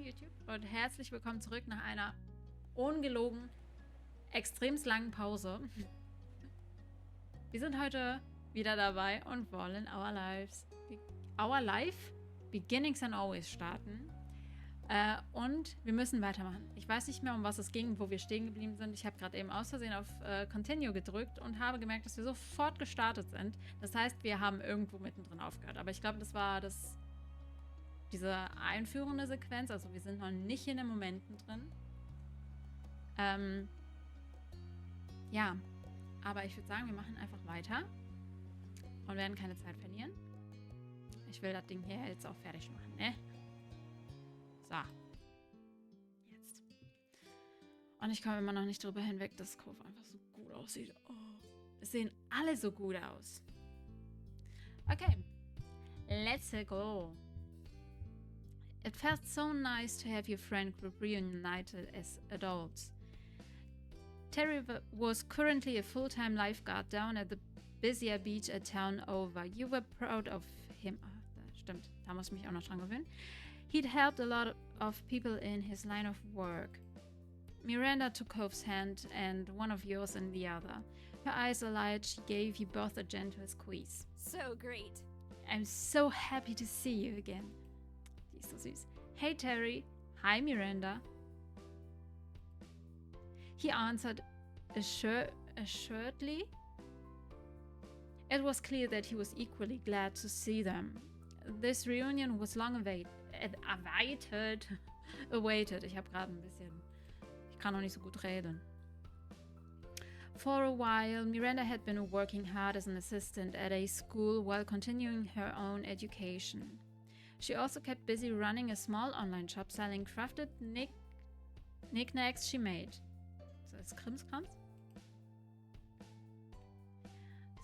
YouTube und herzlich willkommen zurück nach einer ungelogen, extremst langen Pause. Wir sind heute wieder dabei und wollen Our Life Beginnings and Always starten. Und wir müssen weitermachen. Ich weiß nicht mehr, um was es ging, wo wir stehen geblieben sind. Ich habe gerade eben aus Versehen auf Continue gedrückt und habe gemerkt, dass wir sofort gestartet sind. Das heißt, wir haben irgendwo mittendrin aufgehört. Aber ich glaube, das war diese einführende Sequenz. Also wir sind noch nicht in den Momenten drin. Ja, aber ich würde sagen, wir machen einfach weiter und werden keine Zeit verlieren. Ich will das Ding hier jetzt auch fertig machen, ne? So. Jetzt. Und ich komme immer noch nicht drüber hinweg, dass Cove einfach so gut aussieht. Oh, es sehen alle so gut aus. Okay. Let's go. It felt so nice to have your friend group reunited as adults. Terry was currently a full-time lifeguard down at the busier beach a town over. You were proud of him. Oh, stimmt, da muss ich mich auch noch dran gewöhnen. He'd helped a lot of people in his line of work. Miranda took Cove's hand and one of yours in the other. Her eyes alight, she gave you both a gentle squeeze. So great. I'm so happy to see you again. Die ist so süß. Hey Terry. Hi Miranda. He answered assuredly. It was clear that he was equally glad to see them. This reunion was long awaited. Ich habe gerade ein bisschen... Ich kann noch nicht so gut reden. For a while, Miranda had been working hard as an assistant at a school while continuing her own education. She also kept busy running a small online shop selling crafted knickknacks she made. So, ist Krimskrams?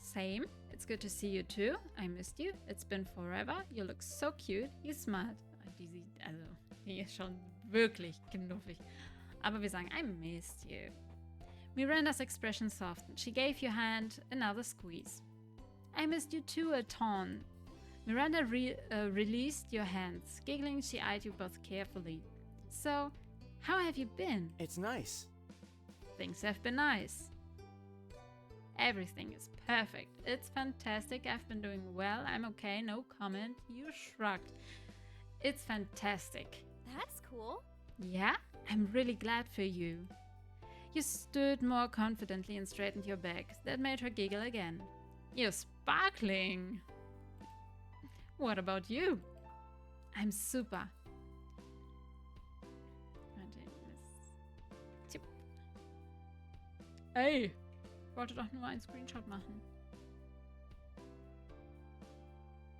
Same. It's good to see you too. I missed you. It's been forever. You look so cute. You smiled. Die ist schon wirklich knuffig. Aber wir sagen, I missed you. Miranda's expression softened. She gave your hand another squeeze. I missed you too a ton. Miranda released your hands. Giggling, she eyed you both carefully. So, how have you been? It's nice. Things have been nice. Everything is perfect. It's fantastic. I've been doing well. I'm okay. No comment. You shrugged. It's fantastic. That's cool. Yeah? I'm really glad for you. You stood more confidently and straightened your back. That made her giggle again. You're sparkling. What about you? I'm super. Ey, ich wollte doch nur einen Screenshot machen.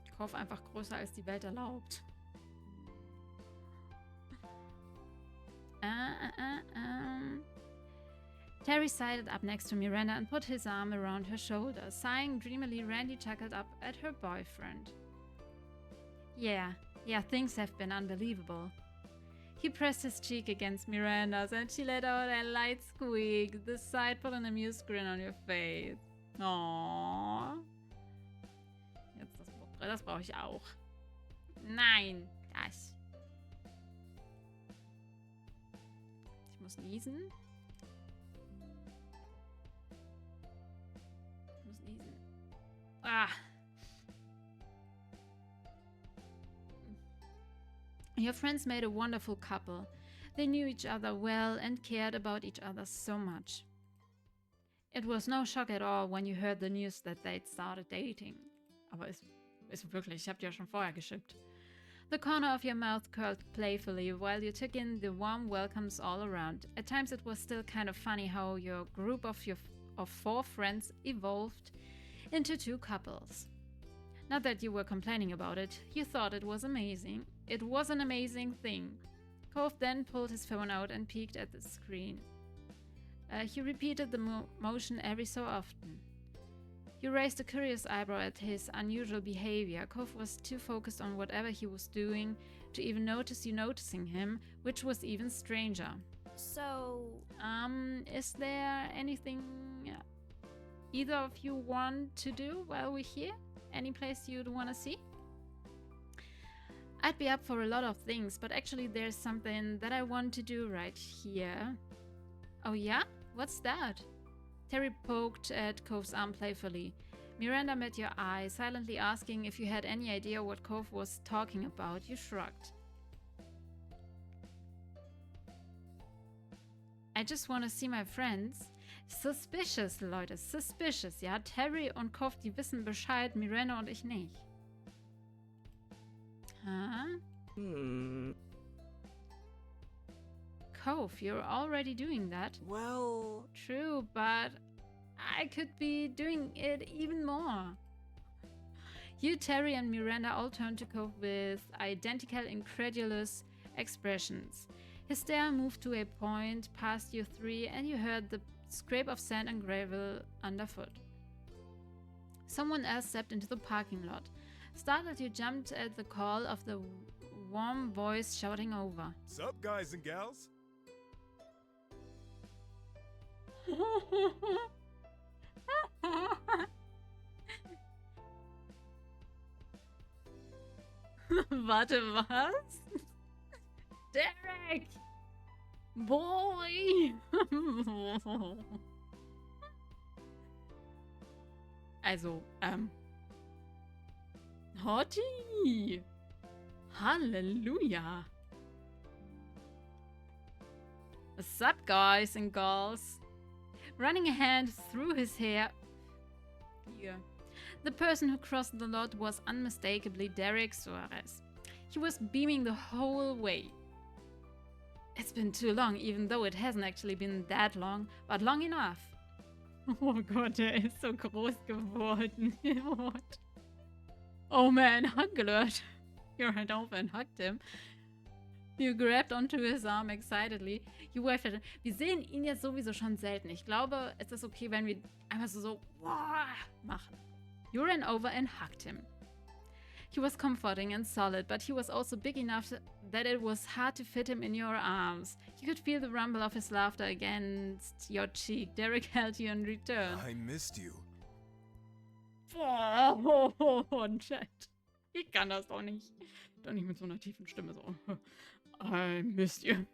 Ich kaufe einfach größer, als die Welt erlaubt. Terry sidled up next to Miranda and put his arm around her shoulder. Sighing dreamily, Randy chuckled up at her boyfriend. Yeah, things have been unbelievable. He pressed his cheek against Miranda's and she let out a light squeak. The sight put an amused grin on your face. Aww. Jetzt das Porträt, das brauche ich auch. Nein, das. Ich muss niesen. Ah. Your friends made a wonderful couple. They knew each other well and cared about each other so much. It was no shock at all when you heard the news that they'd started dating. Aber ist wirklich, ich hab die ja schon vorher geschippt. The corner of your mouth curled playfully while you took in the warm welcomes all around. At times it was still kind of funny how your group of four friends evolved into two couples. Not that you were complaining about it, you thought it was amazing. It was an amazing thing. Cove then pulled his phone out and peeked at the screen. He repeated the motion every so often. You raised a curious eyebrow at his unusual behavior. Cove was too focused on whatever he was doing to even notice you noticing him, which was even stranger. So... Is there anything either of you want to do while we're here? Any place you'd want to see? I'd be up for a lot of things, but actually there's something that I want to do right here. Oh yeah? What's that? Terry poked at Cove's arm playfully. Miranda met your eye, silently asking if you had any idea what Cove was talking about. You shrugged. I just want to see my friends. Suspicious, Leute, suspicious, ja? Terry und Cove, die wissen Bescheid, Miranda und ich nicht. Huh? Cove, you're already doing that. Well, True, but I could be doing it even more. You, Terry, and Miranda all turned to Cove with identical, incredulous expressions. His stare moved to a point past you three, and you heard the scrape of sand and gravel underfoot. Someone else stepped into the parking lot. Startled, you jumped at the call of the warm voice shouting over. Sup, guys and gals? Warte, was? Derek! Boy! Also, Hottie! Halleluja! What's up, guys and girls? Running a hand through his hair. Here. The person who crossed the lot was unmistakably Derek Suarez. He was beaming the whole way. It's been too long, even though it hasn't actually been that long, but long enough. Oh Gott, er ist so groß geworden. What? Oh man, hug alert. You ran over and hugged him. You grabbed onto his arm excitedly. You waved at him. Wir sehen ihn jetzt sowieso schon selten. Ich glaube, es ist okay, wenn wir einfach so machen. You ran over and hugged him. He was comforting and solid, but he was also big enough that it was hard to fit him in your arms. You could feel the rumble of his laughter against your cheek. Derek held you in return. I missed you. Oh, Chat. Ich kann das doch nicht. Doch nicht mit so einer tiefen Stimme so. I missed you.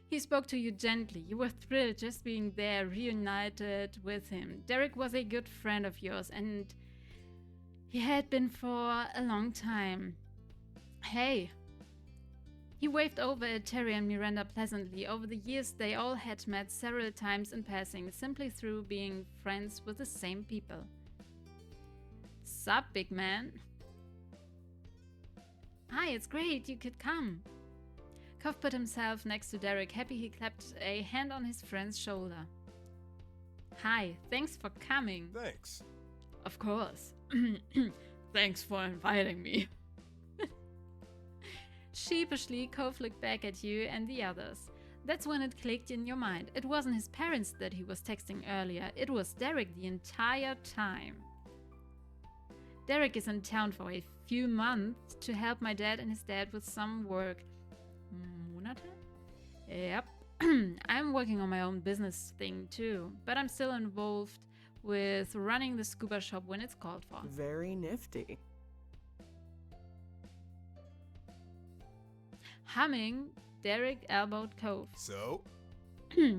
He spoke to you gently. You were thrilled just being there, reunited with him. Derek was a good friend of yours, and he had been for a long time. Hey. He waved over at Terry and Miranda pleasantly. Over the years, they all had met several times in passing, simply through being friends with the same people. Sup, big man? Hi, it's great you could come. Cove put himself next to Derek, happy he clapped a hand on his friend's shoulder. Hi, thanks for coming. Thanks. Of course. Thanks for inviting me. Sheepishly, Cove looked back at you and the others. That's when it clicked in your mind. It wasn't his parents that he was texting earlier. It was Derek the entire time. Derek is in town for a few months to help my dad and his dad with some work. Monate? Yep. I'm working on my own business thing too, but I'm still involved with running the scuba shop when it's called for. Very nifty. Humming, Derek elbowed Cove. So? Ich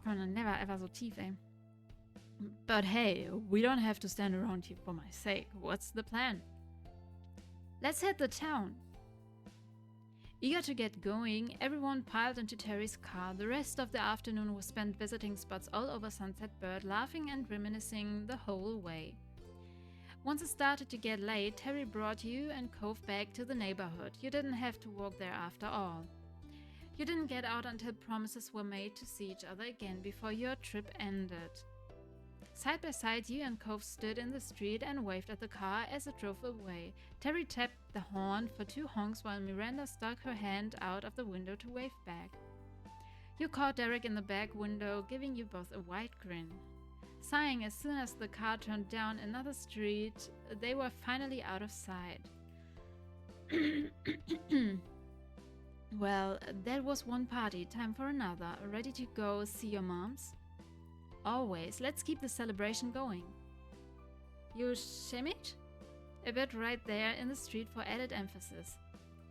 komme never ever so tief, ey. But hey, we don't have to stand around here for my sake. What's the plan? Let's hit the town. Eager to get going, everyone piled into Terry's car. The rest of the afternoon was spent visiting spots all over Sunset Bird, laughing and reminiscing the whole way. Once it started to get late, Terry brought you and Cove back to the neighborhood. You didn't have to walk there after all. You didn't get out until promises were made to see each other again before your trip ended. Side by side, you and Cove stood in the street and waved at the car as it drove away. Terry tapped the horn for 2 honks while Miranda stuck her hand out of the window to wave back. You caught Derek in the back window, giving you both a wide grin. Sighing as soon as the car turned down another street, they were finally out of sight. Well, that was one party, time for another. Ready to go see your moms? Always. Let's keep the celebration going. You shimmied? A bit right there in the street for added emphasis.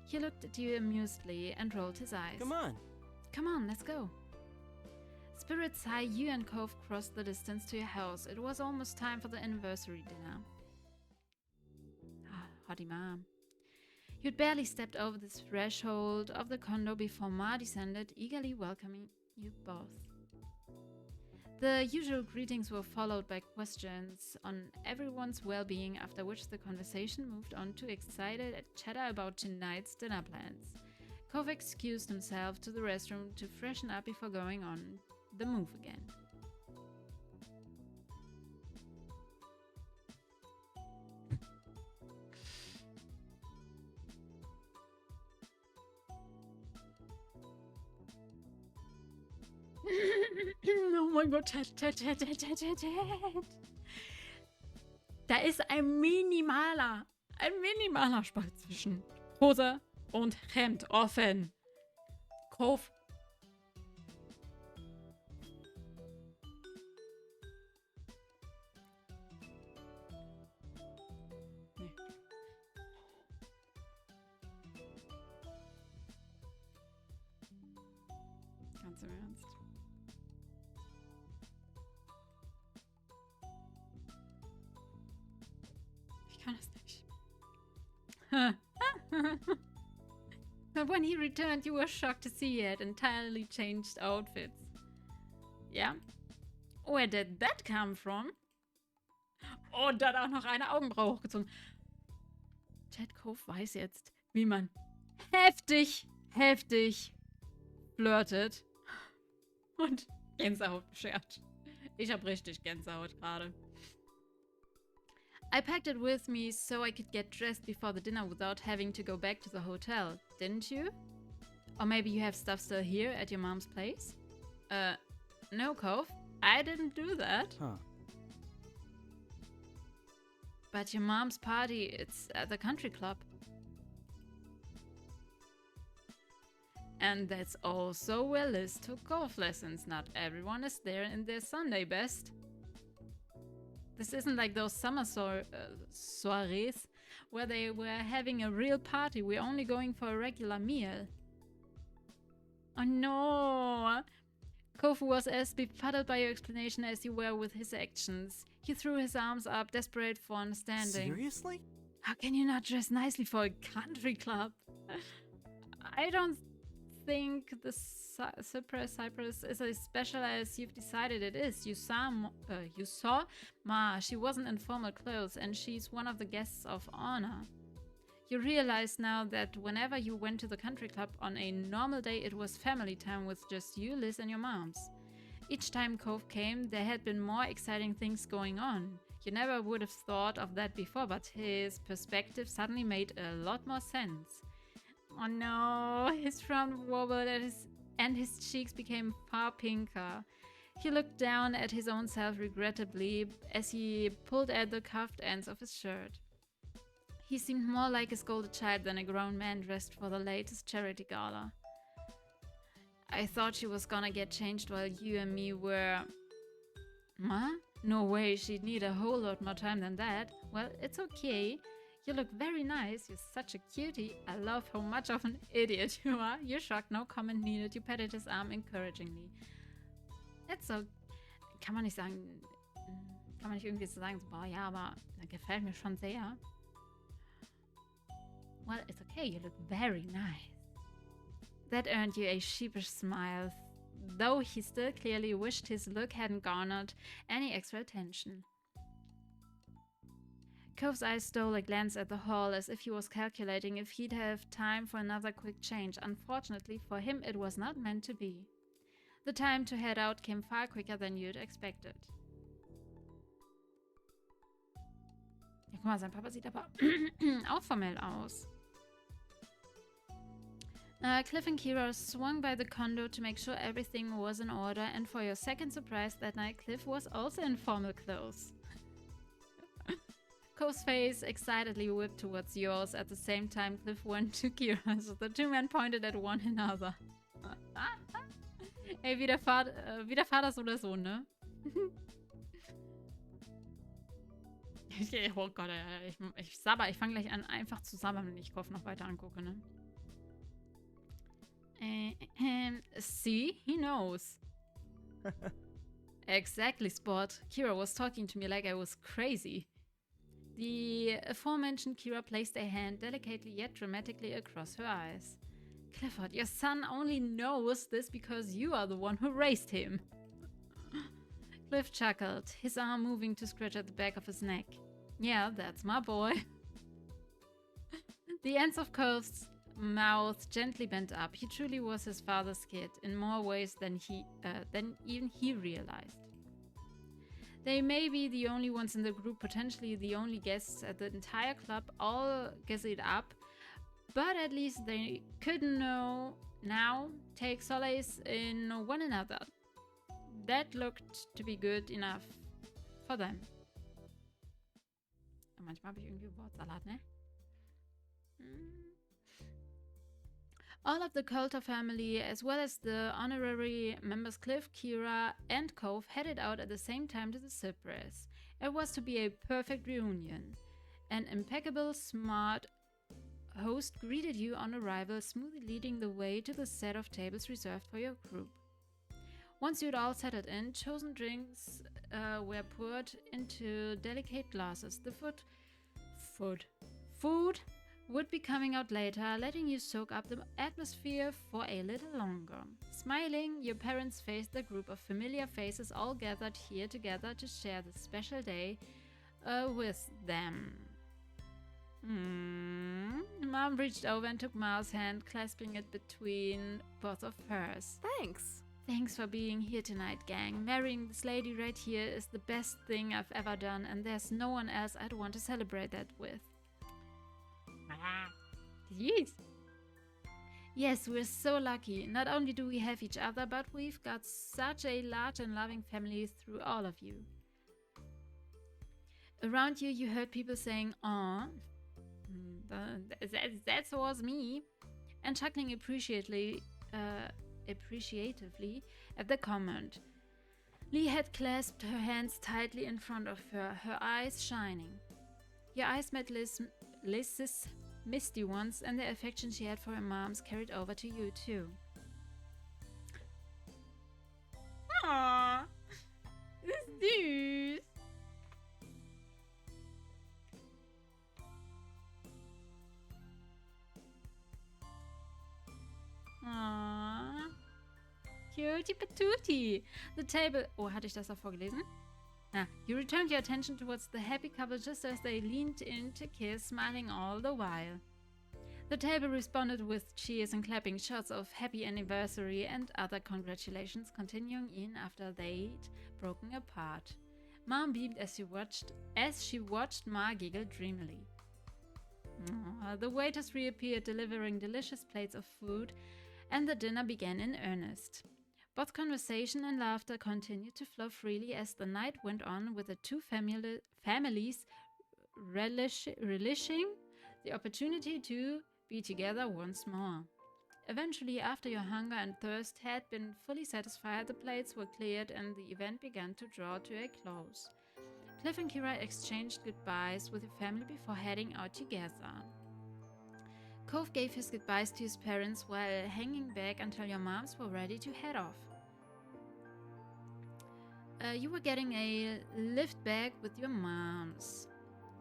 He looked at you amusedly and rolled his eyes. Come on. Come on, let's go. Spirits high, you and Cove crossed the distance to your house. It was almost time for the anniversary dinner. Ah, hottie mom. You'd barely stepped over the threshold of the condo before Ma descended, eagerly welcoming you both. The usual greetings were followed by questions on everyone's well-being, after which the conversation moved on to excited chatter about tonight's dinner plans. Cove excused himself to the restroom to freshen up before going on the move again. Oh mein Gott, Ted. Da ist ein minimaler Spalt zwischen Hose und Hemd offen. Cove. Nee. Ganz im Ernst. Ich kann das nicht. But when he returned, you were shocked to see he had entirely changed outfits. Yeah? Where did that come from? Und dann auch noch eine Augenbraue hochgezogen. Chad Cove weiß jetzt, wie man heftig flirtet und Gänsehaut beschert. Ich hab richtig Gänsehaut gerade. I packed it with me so I could get dressed before the dinner without having to go back to the hotel, didn't you? Or maybe you have stuff still here at your mom's place? No, Cove. I didn't do that. Huh. But your mom's party, it's at the country club. And that's also where Liz took golf lessons. Not everyone is there in their Sunday best. This isn't like those summer soirees where they were having a real party. We're only going for a regular meal. Oh no! Kofu was as befuddled by your explanation as you were with his actions. He threw his arms up, desperate for understanding. Seriously? How can you not dress nicely for a country club? I don't think the Cyprus is as special as you've decided it is. You saw Ma. She wasn't in formal clothes, and she's one of the guests of honor. You realize now that whenever you went to the country club on a normal day, it was family time with just you, Liz, and your moms. Each time Cove came, there had been more exciting things going on. You never would have thought of that before, but his perspective suddenly made a lot more sense. Oh no, his frown wobbled and his cheeks became far pinker. He looked down at his own self regrettably as he pulled at the cuffed ends of his shirt. He seemed more like a scolded child than a grown man dressed for the latest charity gala. I thought she was gonna get changed while you and me were... Ma? No way, she'd need a whole lot more time than that. Well, it's okay. You look very nice. You're such a cutie. I love how much of an idiot you are. You're shocked. No comment needed. You patted his arm encouragingly. It's so... Kann man nicht sagen... Kann man nicht irgendwie so sagen, so, boah, ja, aber das gefällt mir schon sehr. Well, it's okay. You look very nice. That earned you a sheepish smile, though he still clearly wished his look hadn't garnered any extra attention. Cove's eyes stole a glance at the hall as if he was calculating if he'd have time for another quick change. Unfortunately for him, it was not meant to be. The time to head out came far quicker than you'd expected. Ja, guck mal, sein Papa sieht aber auch formell aus. Cliff and Kira swung by the condo to make sure everything was in order, and for your second surprise that night, Cliff was also in formal clothes. Cove's face excitedly whipped towards yours. At the same time, Cliff went to Kira, so the two men pointed at one another. Ey, wie der Vater so oder so, ne? Oh Gott, ich sabber. Ich fange gleich an, einfach zu sabbern, wenn ich Kopf noch weiter angucke, ne? See? He knows. Exactly, Spot. Kira was talking to me like I was crazy. The aforementioned Kira placed a hand delicately yet dramatically across her eyes. Clifford, your son only knows this because you are the one who raised him. Cliff chuckled, his arm moving to scratch at the back of his neck. Yeah, that's my boy. The ends of Cove's mouth gently bent up. He truly was his father's kid in more ways than even he realized. They may be the only ones in the group, potentially the only guests at the entire club, all gazeed up, but at least they could now take solace in one another. That looked to be good enough for them. Manchmal habe ich irgendwie Wortsalat, ne? All of the Coulter family, as well as the honorary members Cliff, Kira, and Cove, headed out at the same time to the Cypress. It was to be a perfect reunion. An impeccable, smart host greeted you on arrival, smoothly leading the way to the set of tables reserved for your group. Once you'd all settled in, chosen drinks were poured into delicate glasses. The food would be coming out later, letting you soak up the atmosphere for a little longer. Smiling, your parents faced the group of familiar faces all gathered here together to share this special day with them. Mom reached over and took Miles' hand, clasping it between both of hers. Thanks. Thanks for being here tonight, gang. Marrying this lady right here is the best thing I've ever done, and there's no one else I'd want to celebrate that with. Yes. Yes, we're so lucky. Not only do we have each other, but we've got such a large and loving family through all of you. Around you, you heard people saying, "Aw, that was me," and chuckling appreciatively at the comment. Lee had clasped her hands tightly in front of her, her eyes shining. Your eyes met Liz's misty ones, and the affection she had for her moms carried over to you too. Aww, that's süß. Aww, cutie patootie. The table. Oh, hatte ich das davor gelesen? You returned your attention towards the happy couple just as they leaned in to kiss, smiling all the while. The table responded with cheers and clapping, shots of happy anniversary and other congratulations continuing in after they'd broken apart. Mom beamed as she watched Ma giggle dreamily. The waiters reappeared, delivering delicious plates of food, and the dinner began in earnest. Both conversation and laughter continued to flow freely as the night went on, with the two families relishing the opportunity to be together once more. Eventually, after your hunger and thirst had been fully satisfied, the plates were cleared and the event began to draw to a close. Cliff and Kira exchanged goodbyes with your family before heading out together. Cove gave his goodbyes to his parents while hanging back until your moms were ready to head off. You were getting a lift back with your moms.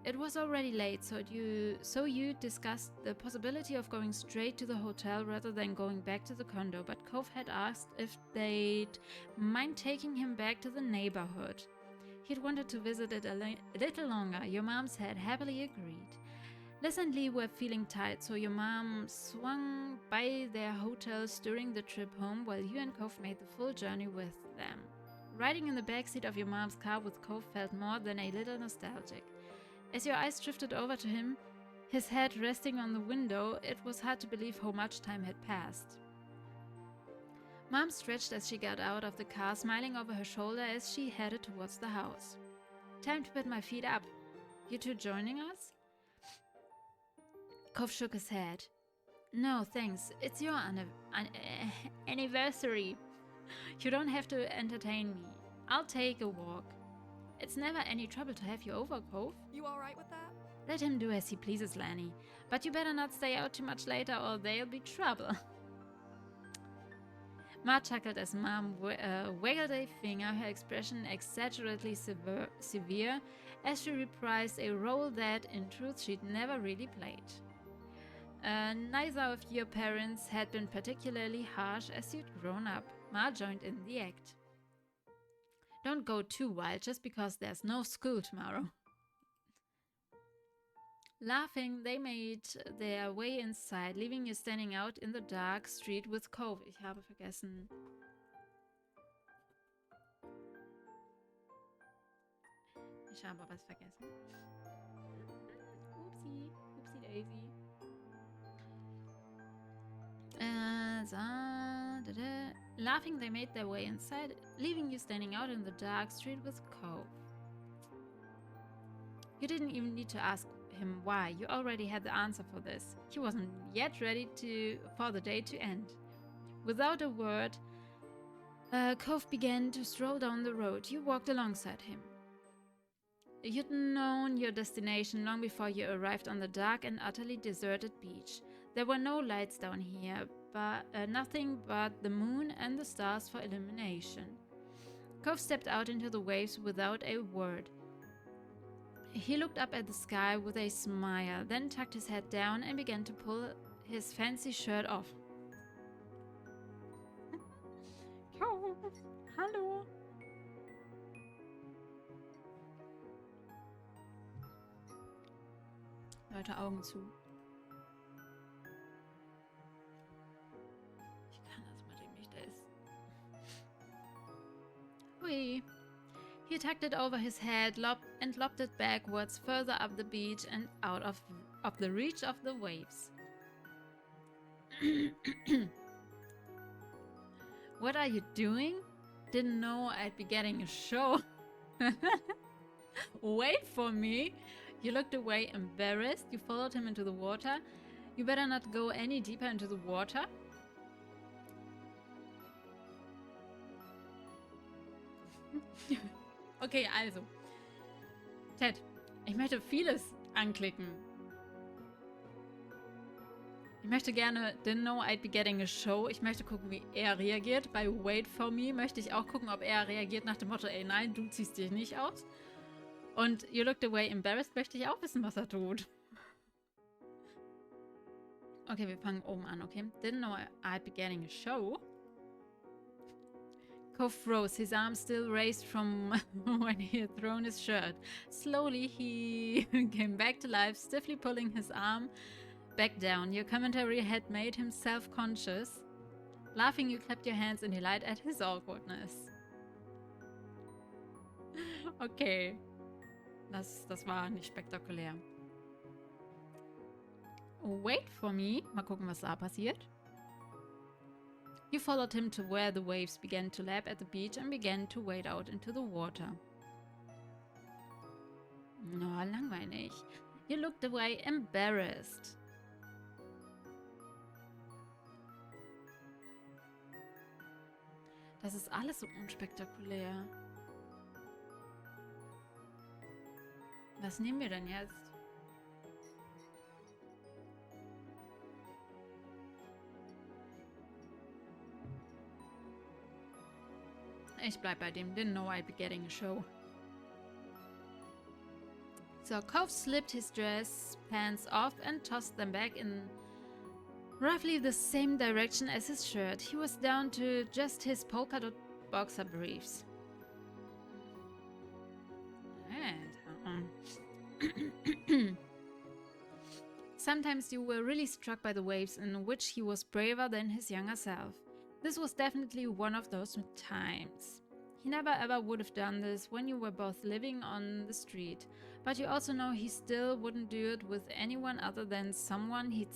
It was already late, so you discussed the possibility of going straight to the hotel rather than going back to the condo, but Cove had asked if they'd mind taking him back to the neighborhood. He'd wanted to visit it a little longer. Your moms had happily agreed. Liz and Lee were feeling tired, so your mom swung by their hotels during the trip home while you and Cove made the full journey with them. Riding in the backseat of your mom's car with Cove felt more than a little nostalgic. As your eyes drifted over to him, his head resting on the window, it was hard to believe how much time had passed. Mom stretched as she got out of the car, smiling over her shoulder as she headed towards the house. Time to put my feet up. You two joining us? Cove shook his head. No, thanks. It's your anniversary. You don't have to entertain me. I'll take a walk. It's never any trouble to have you over, Cove. You alright with that? Let him do as he pleases, Lanny. But you better not stay out too much later or there'll be trouble. Ma chuckled as Mom waggled a finger, her expression exaggeratedly severe, as she reprised a role that, in truth, she'd never really played. Neither of your parents had been particularly harsh as you'd grown up. Ma joined in the act. Don't go too wild just because there's no school tomorrow. Laughing, they made their way inside, leaving you standing out in the dark street with Cove. Ich habe vergessen. Ich habe was vergessen. Upsi, upsi daisy. Laughing, they made their way inside, leaving you standing out in the dark street with Cove. You didn't even need to ask him why. You already had the answer for this. He wasn't yet ready for the day to end. Without a word, Cove began to stroll down the road. You walked alongside him. You'd known your destination long before you arrived on the dark and utterly deserted beach. There were no lights down here, but nothing but the moon and the stars for illumination. Cove stepped out into the waves without a word. He looked up at the sky with a smile, then tucked his head down and began to pull his fancy shirt off. Cove, hallo. Leute, Augen zu. Ich kann das mit dem nicht essen. Hui. He tucked it over his head and lobbed it backwards, further up the beach and out of the reach of the waves. What are you doing? Didn't know I'd be getting a show. Wait for me. You looked away, embarrassed. You followed him into the water. You better not go any deeper into the water. Okay, also. Ted, ich möchte vieles anklicken. Ich möchte gerne Didn't know I'd be getting a show. Ich möchte gucken, wie er reagiert. Bei Wait for me möchte ich auch gucken, ob er reagiert nach dem Motto, ey nein, du ziehst dich nicht aus. Und You looked away embarrassed möchte ich auch wissen, was er tut. Okay, wir fangen oben an, okay? Didn't know I'd be getting a show. Cove froze, his arm still raised from when he had thrown his shirt. Slowly, he came back to life, stiffly pulling his arm back down. Your commentary had made him self-conscious. Laughing, you clapped your hands in delight at his awkwardness. Okay. Das war nicht spektakulär. Wait for me. Mal gucken, was da passiert. You followed him to where the waves began to lap at the beach and began to wade out into the water. No, langweilig. You looked away embarrassed. Das ist alles so unspektakulär. Was nehmen wir denn jetzt? Ich bleib bei dem Didn't know I'd be getting a show. So Cove slipped his dress pants off and tossed them back in roughly the same direction as his shirt. He was down to just his polka dot boxer briefs. Sometimes you were really struck by the waves in which he was braver than his younger self. This was definitely one of those times. He never ever would have done this when you were both living on the street, but you also know he still wouldn't do it with anyone other than someone he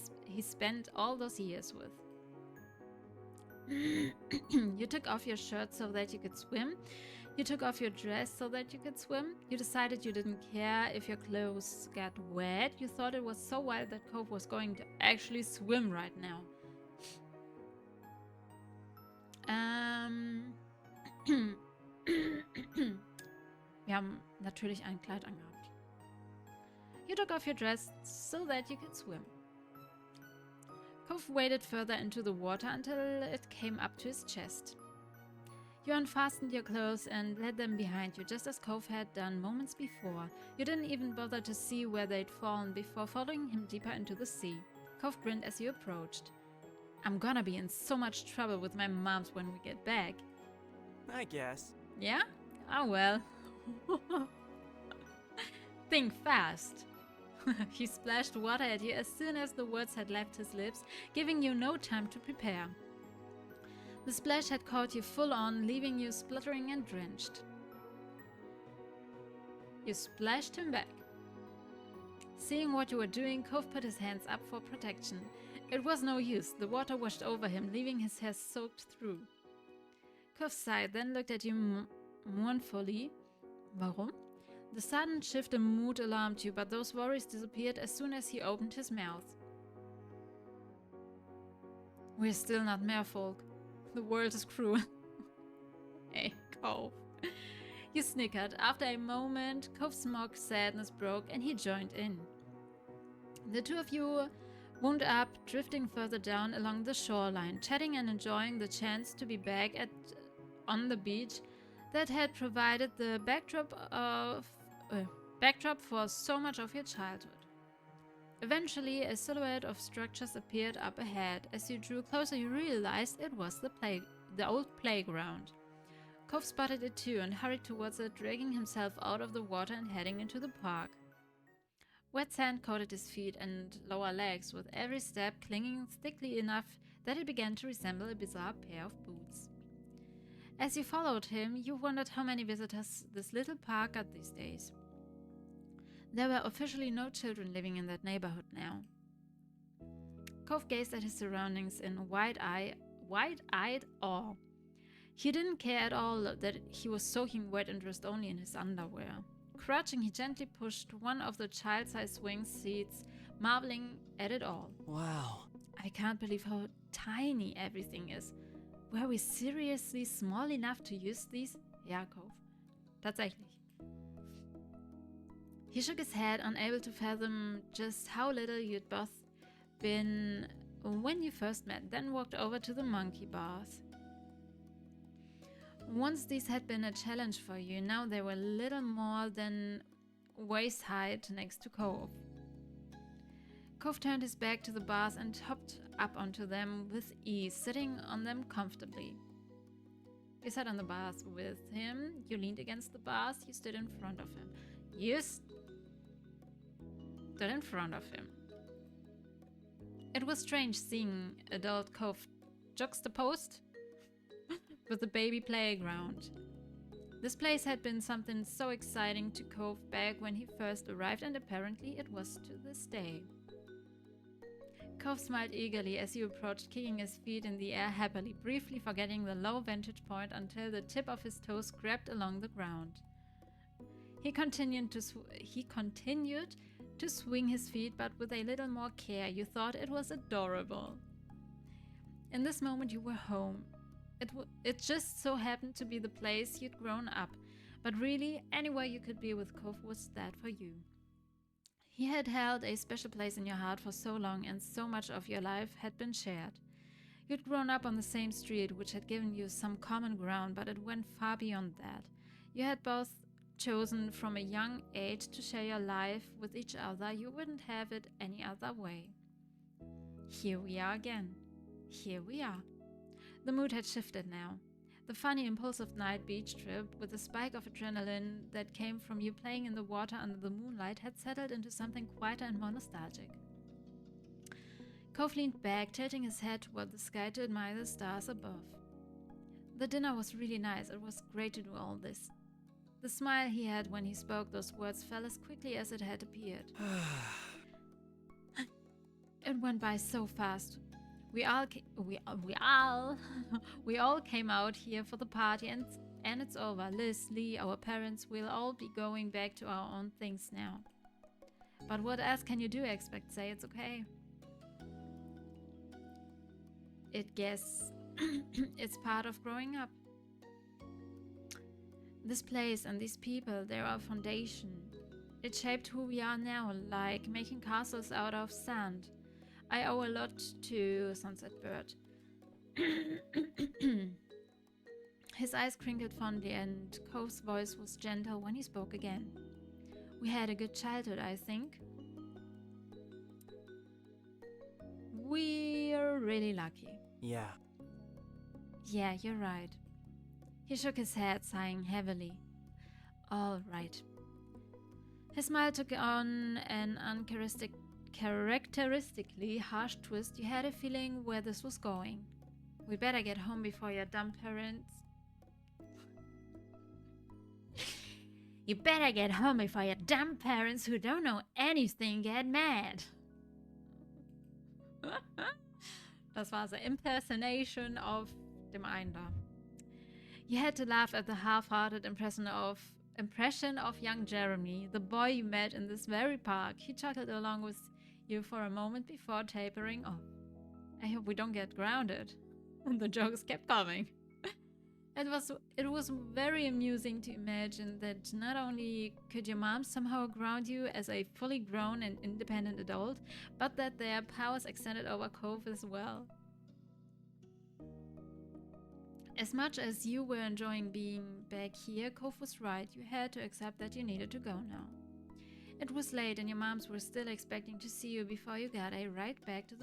spent all those years with. You took off your shirt so that you could swim. You took off your dress so that you could swim. You decided you didn't care if your clothes got wet. You thought it was so wild that Cove was going to actually swim right now. Wir haben natürlich ein Kleid angehabt. You took off your dress so that you could swim. Cove waded further into the water until it came up to his chest. You unfastened your clothes and laid them behind you, just as Cove had done moments before. You didn't even bother to see where they'd fallen before following him deeper into the sea. Cove grinned as you approached. I'm gonna be in so much trouble with my moms when we get back. I guess. Yeah? Oh well. Think fast. He splashed water at you as soon as the words had left his lips, giving you no time to prepare. The splash had caught you full on, leaving you spluttering and drenched. You splashed him back. Seeing what you were doing, Cove put his hands up for protection. It was no use. The water washed over him, leaving his hair soaked through. Cove sighed, then looked at you mournfully. Warum? The sudden shift in mood alarmed you, but those worries disappeared as soon as he opened his mouth. We're still not merfolk. The world is cruel. Hey, Cove. You snickered. After a moment, Cove's mock sadness broke and he joined in. The two of you wound up, drifting further down along the shoreline, chatting and enjoying the chance to be back on the beach that had provided the backdrop for so much of your childhood. Eventually, a silhouette of structures appeared up ahead. As you drew closer, you realized it was the old playground. Cove spotted it too and hurried towards it, dragging himself out of the water and heading into the park. Wet sand coated his feet and lower legs, with every step clinging thickly enough that it began to resemble a bizarre pair of boots. As you followed him, you wondered how many visitors this little park got these days. There were officially no children living in that neighborhood now. Cove gazed at his surroundings in wide-eyed awe. He didn't care at all that he was soaking wet and dressed only in his underwear. Crouching, he gently pushed one of the child-sized swing seats, marveling at it all. Wow. I can't believe how tiny everything is. Were we seriously small enough to use these? Ja, Cove. Tatsächlich. He shook his head, unable to fathom just how little you'd both been when you first met, then walked over to the monkey bars. Once these had been a challenge for you, now they were little more than waist height next to Cove. Cove turned his back to the bars and hopped up onto them with ease, sitting on them comfortably. You sat on the bars with him, you leaned against the bars, you stood in front of him. You stood in front of him. It was strange seeing adult Cove juxtaposed with the baby playground. This place had been something so exciting to Cove back when he first arrived, and apparently it was to this day. Cove smiled eagerly as you approached, kicking his feet in the air happily, briefly forgetting the low vantage point until the tip of his toes scraped along the ground. He continued to swing his feet, but with a little more care. You thought it was adorable. In this moment you were home. It just so happened to be the place you'd grown up, but really anywhere you could be with Cove was that for you. He had held a special place in your heart for so long, and so much of your life had been shared. You'd grown up on the same street, which had given you some common ground, but it went far beyond that. You had both chosen from a young age to share your life with each other. You wouldn't have it any other way. Here we are again. Here we are. The mood had shifted now. The funny, impulsive night beach trip, with a spike of adrenaline that came from you playing in the water under the moonlight, had settled into something quieter and more nostalgic. Cove leaned back, tilting his head toward the sky to admire the stars above. The dinner was really nice. It was great to do all this. The smile he had when he spoke those words fell as quickly as it had appeared. It went by so fast. We all came out here for the party, and it's over. Liz, Lee, our parents, we'll all be going back to our own things now. But what else can you do except say it's okay? It guess it's part of growing up. This place and these people, they're our foundation. It shaped who we are now, like making castles out of sand. I owe a lot to Sunset Bird. His eyes crinkled fondly, and Cove's voice was gentle when he spoke again. We had a good childhood, I think. We're really lucky. Yeah. Yeah, you're right. He shook his head, sighing heavily. All right. His smile took on an uncharacteristically harsh twist. You had a feeling where this was going. We better get home before your dumb parents... You better get home before your dumb parents who don't know anything get mad. Das war the impersonation of dem einen da. You had to laugh at the half-hearted impression of young Jeremy, the boy you met in this very park. He chuckled along with you for a moment before tapering off. I hope we don't get grounded. And the jokes kept coming. It was very amusing to imagine that not only could your mom somehow ground you as a fully grown and independent adult, but that their powers extended over Cove as well. As much as you were enjoying being back here, Cove was right. You had to accept that you needed to go now. It was late and your moms were still expecting to see you before you got a ride back to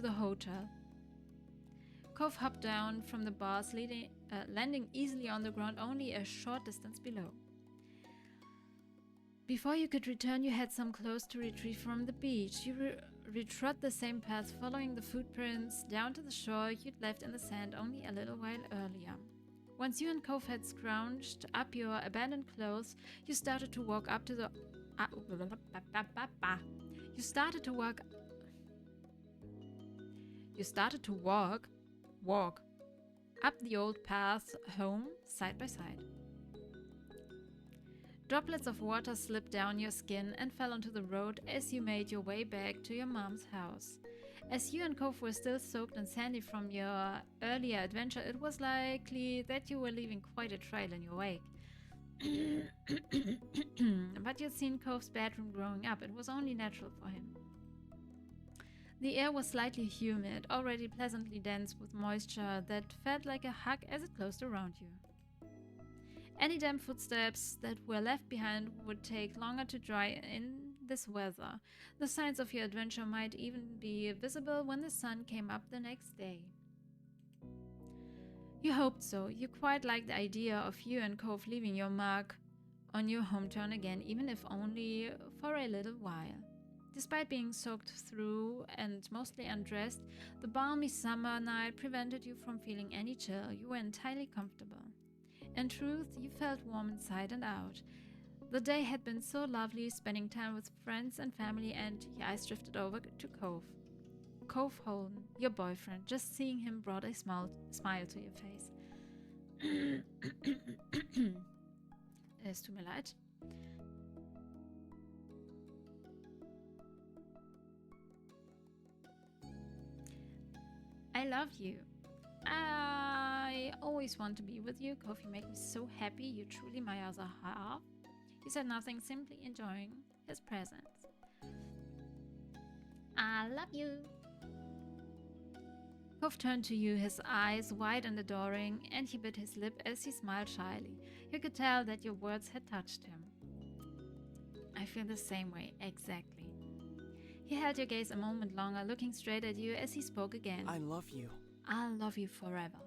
the hotel. Cove hopped down from the bars, landing easily on the ground only a short distance below. Before you could return, you had some clothes to retrieve from the beach. You retrod the same path, following the footprints down to the shore you'd left in the sand only a little while earlier. Once you and Cove had scrounged up your abandoned clothes, you started to walk up to the... You started to walk up the old path home side by side. Droplets of water slipped down your skin and fell onto the road as you made your way back to your mom's house. As you and Cove were still soaked and sandy from your earlier adventure, it was likely that you were leaving quite a trail in your wake. But you'd seen Cove's bedroom growing up. It was only natural for him. The air was slightly humid, already pleasantly dense with moisture that felt like a hug as it closed around you. Any damp footsteps that were left behind would take longer to dry in this weather. The signs of your adventure might even be visible when the sun came up the next day. You hoped so. You quite liked the idea of you and Cove leaving your mark on your hometown again, even if only for a little while. Despite being soaked through and mostly undressed, the balmy summer night prevented you from feeling any chill. You were entirely comfortable. In truth, you felt warm inside and out. The day had been so lovely, spending time with friends and family, and your eyes drifted over to Cove. Cove Holden, your boyfriend. Just seeing him brought a smile to your face. Es tut mir leid. I love you. I always want to be with you. Cove, you make me so happy. You're truly my other half. He said nothing, simply enjoying his presence. I love you. Cove turned to you, his eyes wide and adoring, and he bit his lip as he smiled shyly. You could tell that your words had touched him. I feel the same way, exactly. He held your gaze a moment longer, looking straight at you as he spoke again. I love you. I'll love you forever.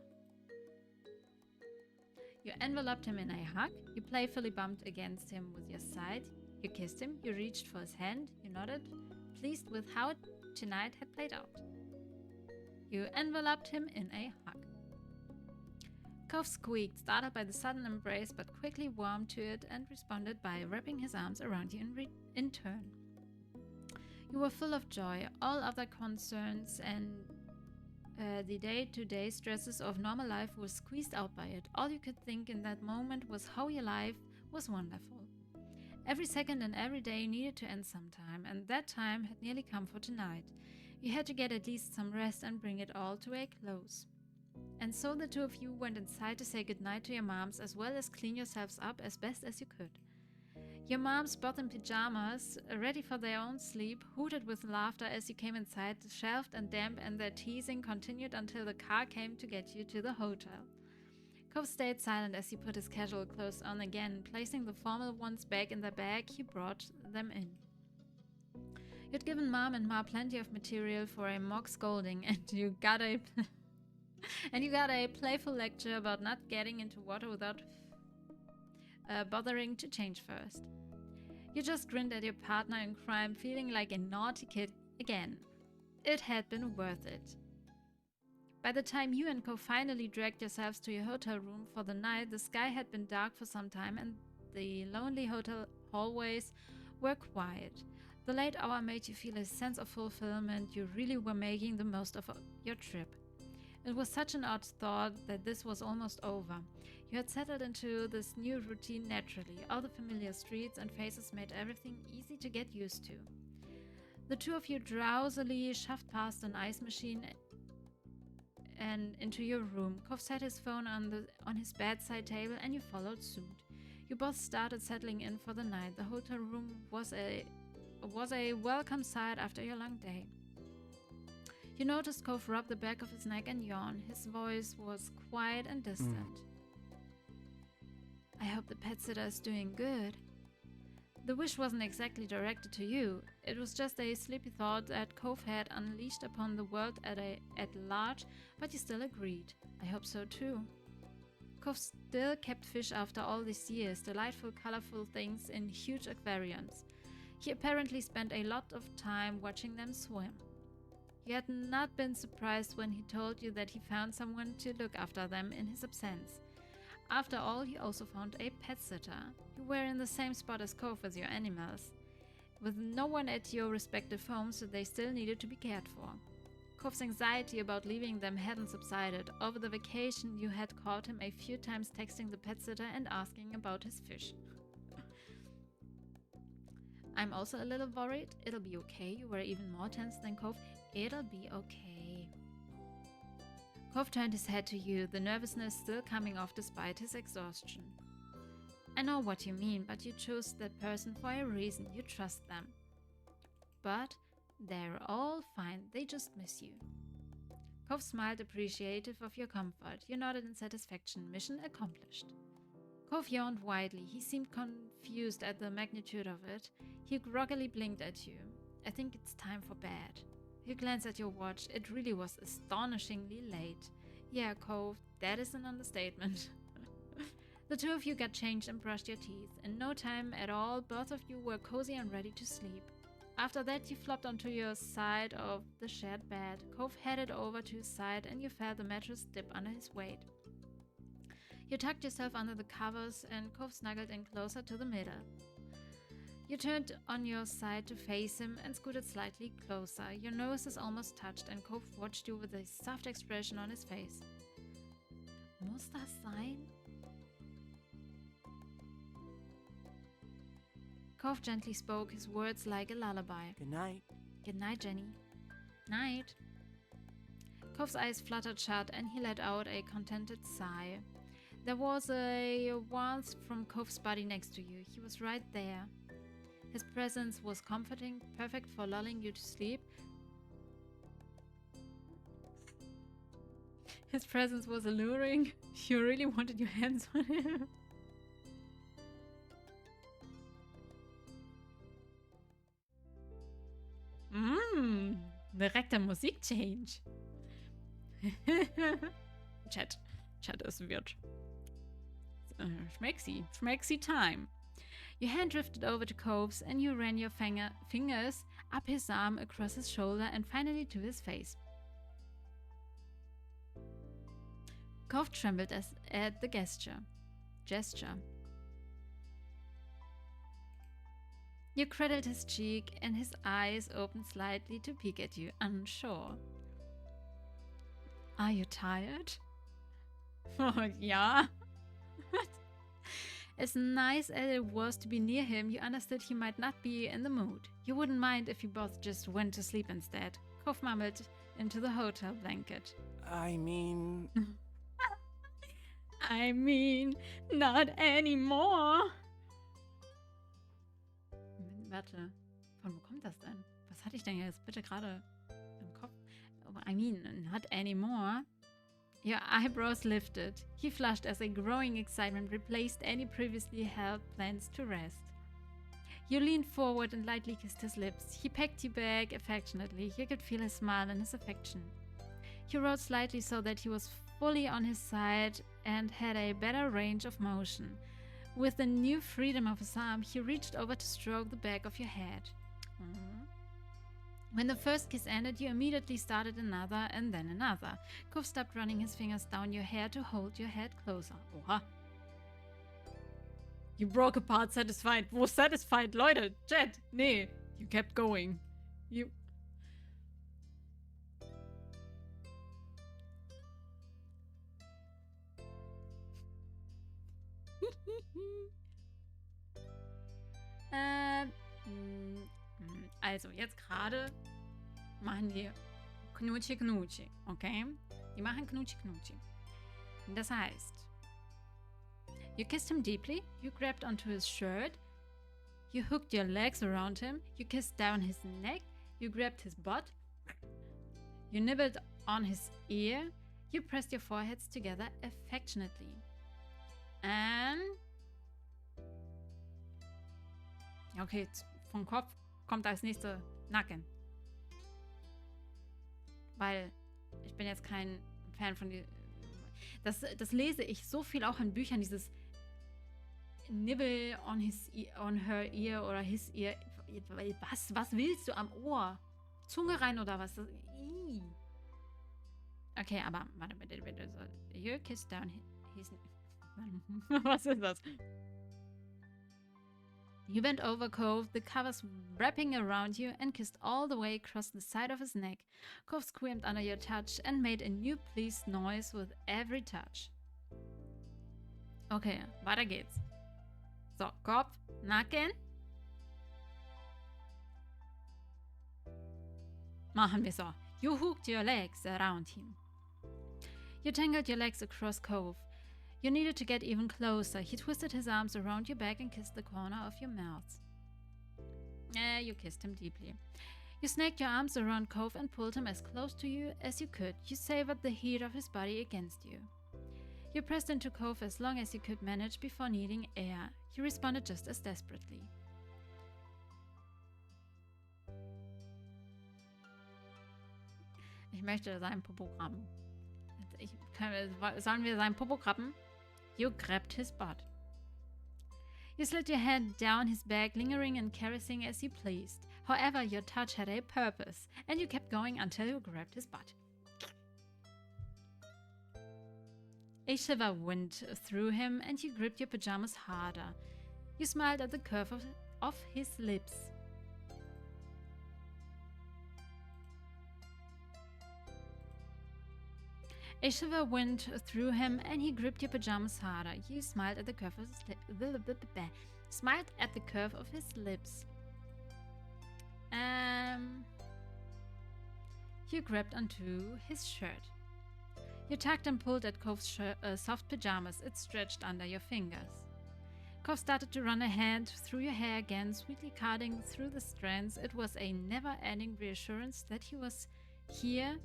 You enveloped him in a hug. You playfully bumped against him with your side. You kissed him. You reached for his hand. You nodded, pleased with how tonight had played out. You enveloped him in a hug. Cove squeaked, startled by the sudden embrace, but quickly warmed to it and responded by wrapping his arms around you in turn. You were full of joy. All other concerns and the day-to-day stresses of normal life were squeezed out by it. All you could think in that moment was how your life was wonderful. Every second and every day needed to end sometime, and that time had nearly come for tonight. You had to get at least some rest and bring it all to a close. And so the two of you went inside to say goodnight to your moms as well as clean yourselves up as best as you could. Your moms, both in pajamas, ready for their own sleep, hooted with laughter as you came inside, shelved and damp, and their teasing continued until the car came to get you to the hotel. Cove stayed silent as he put his casual clothes on again, placing the formal ones back in the bag he brought them in. You'd given Mom and Ma plenty of material for a mock scolding, and you got a playful lecture about not getting into water without bothering to change first. You just grinned at your partner in crime, feeling like a naughty kid again. It had been worth it. By the time you and Co finally dragged yourselves to your hotel room for the night, the sky had been dark for some time and the lonely hotel hallways were quiet. The late hour made you feel a sense of fulfillment. You really were making the most of your trip. It was such an odd thought that this was almost over. You had settled into this new routine naturally. All the familiar streets and faces made everything easy to get used to. The two of you drowsily shoved past an ice machine and into your room. Kov set his phone on his bedside table and you followed suit. You both started settling in for the night. The hotel room was a welcome sight after your long day. You noticed Kov rub the back of his neck and yawn. His voice was quiet and distant. I hope the pet sitter is doing good. The wish wasn't exactly directed to you. It was just a sleepy thought that Kov had unleashed upon the world at large, but you still agreed. I hope so too. Kov still kept fish after all these years, delightful, colorful things in huge aquariums. He apparently spent a lot of time watching them swim. You had not been surprised when he told you that he found someone to look after them in his absence. After all, he also found a pet sitter. You were in the same spot as Kov with your animals, with no one at your respective homes, so they still needed to be cared for. Kov's anxiety about leaving them hadn't subsided. Over the vacation, you had caught him a few times texting the pet sitter and asking about his fish. I'm also a little worried. It'll be okay. You were even more tense than Kov. It'll be okay. Kov turned his head to you, the nervousness still coming off despite his exhaustion. I know what you mean, but you chose that person for a reason. You trust them. But they're all fine. They just miss you. Kov smiled, appreciative of your comfort. You nodded in satisfaction. Mission accomplished. Kov yawned widely. He seemed confused at the magnitude of it. He groggily blinked at you. I think it's time for bed. You glanced at your watch. It really was astonishingly late. Yeah, Kov, that is an understatement. The two of you got changed and brushed your teeth. In no time at all, both of you were cozy and ready to sleep. After that, you flopped onto your side of the shared bed. Kov headed over to his side and you felt the mattress dip under his weight. You tucked yourself under the covers and Kov snuggled in closer to the middle. You turned on your side to face him and scooted slightly closer. Your noses almost touched and Kov watched you with a soft expression on his face. Muss das sein? Kov gently spoke his words like a lullaby. Good night. Good night, Jenny. Night. Kov's eyes fluttered shut and he let out a contented sigh. There was a warmth from Kov's body next to you. He was right there. His presence was comforting, perfect for lulling you to sleep. His presence was alluring. You really wanted your hands on him. Direkter Musikchange. Chat ist weird. Schmexy time. Your hand drifted over to Kov's and you ran your fingers up his arm, across his shoulder, and finally to his face. Kov trembled at the gesture. You cradled his cheek and his eyes opened slightly to peek at you, unsure. Are you tired? Oh, yeah. As nice as it was to be near him, you understood he might not be in the mood. You wouldn't mind if you both just went to sleep instead. Kov mumbled into the hotel blanket. I mean, I mean, not anymore. Warte, von wo kommt das denn? Was hatte ich denn jetzt bitte gerade im Kopf? Oh, I mean, not anymore. Your eyebrows lifted. He flushed as a growing excitement replaced any previously held plans to rest. You leaned forward and lightly kissed his lips. He pecked you back affectionately. You could feel his smile and his affection. You rose slightly so that he was fully on his side and had a better range of motion. With the new freedom of his arm, he reached over to stroke the back of your head. When the first kiss ended, you immediately started another and then another. Kov stopped running his fingers down your hair to hold your head closer. Oha. You broke apart satisfied. Wo satisfied? Leute, Chat. Nee. You kept going. You... Also, jetzt gerade machen die Knutschi Knutschi, okay? Die machen Knutschi Knutschi. Das heißt, you kissed him deeply, you grabbed onto his shirt, you hooked your legs around him, you kissed down his neck, you grabbed his butt, you nibbled on his ear, you pressed your foreheads together affectionately. And... Okay, vom Kopf kommt als nächste Nacken. Weil ich bin jetzt kein Fan von die. Das lese ich so viel auch in Büchern, dieses Nibble on her ear oder his ear. Was willst du am Ohr? Zunge rein oder was? Okay, aber warte bitte. You kiss down his... Was ist das? You bent over Cove, the covers wrapping around you, and kissed all the way across the side of his neck. Cove squirmed under your touch and made a new pleased noise with every touch. Okay, weiter geht's. So, Kopf, Nacken. Machen wir so. You hooked your legs around him. You tangled your legs across Cove. You needed to get even closer. He twisted his arms around your back and kissed the corner of your mouth. You kissed him deeply. You snaked your arms around Cove and pulled him as close to you as you could. You savored the heat of his body against you. You pressed into Cove as long as you could manage before needing air. He responded just as desperately. Ich möchte sein Popo krabben. Sollen wir sein Popo krabben? You grabbed his butt. You slid your hand down his back, lingering and caressing as you pleased. However, your touch had a purpose, and you kept going until you grabbed his butt. A shiver went through him, and you gripped your pajamas harder. You smiled at the curve of his lips. A shiver went through him, and he gripped your pajamas harder. You smiled at the curve of his lips. You grabbed onto his shirt. You tugged and pulled at Cove's soft pajamas. It stretched under your fingers. Cove started to run a hand through your hair again, sweetly cutting through the strands. It was a never-ending reassurance that he was here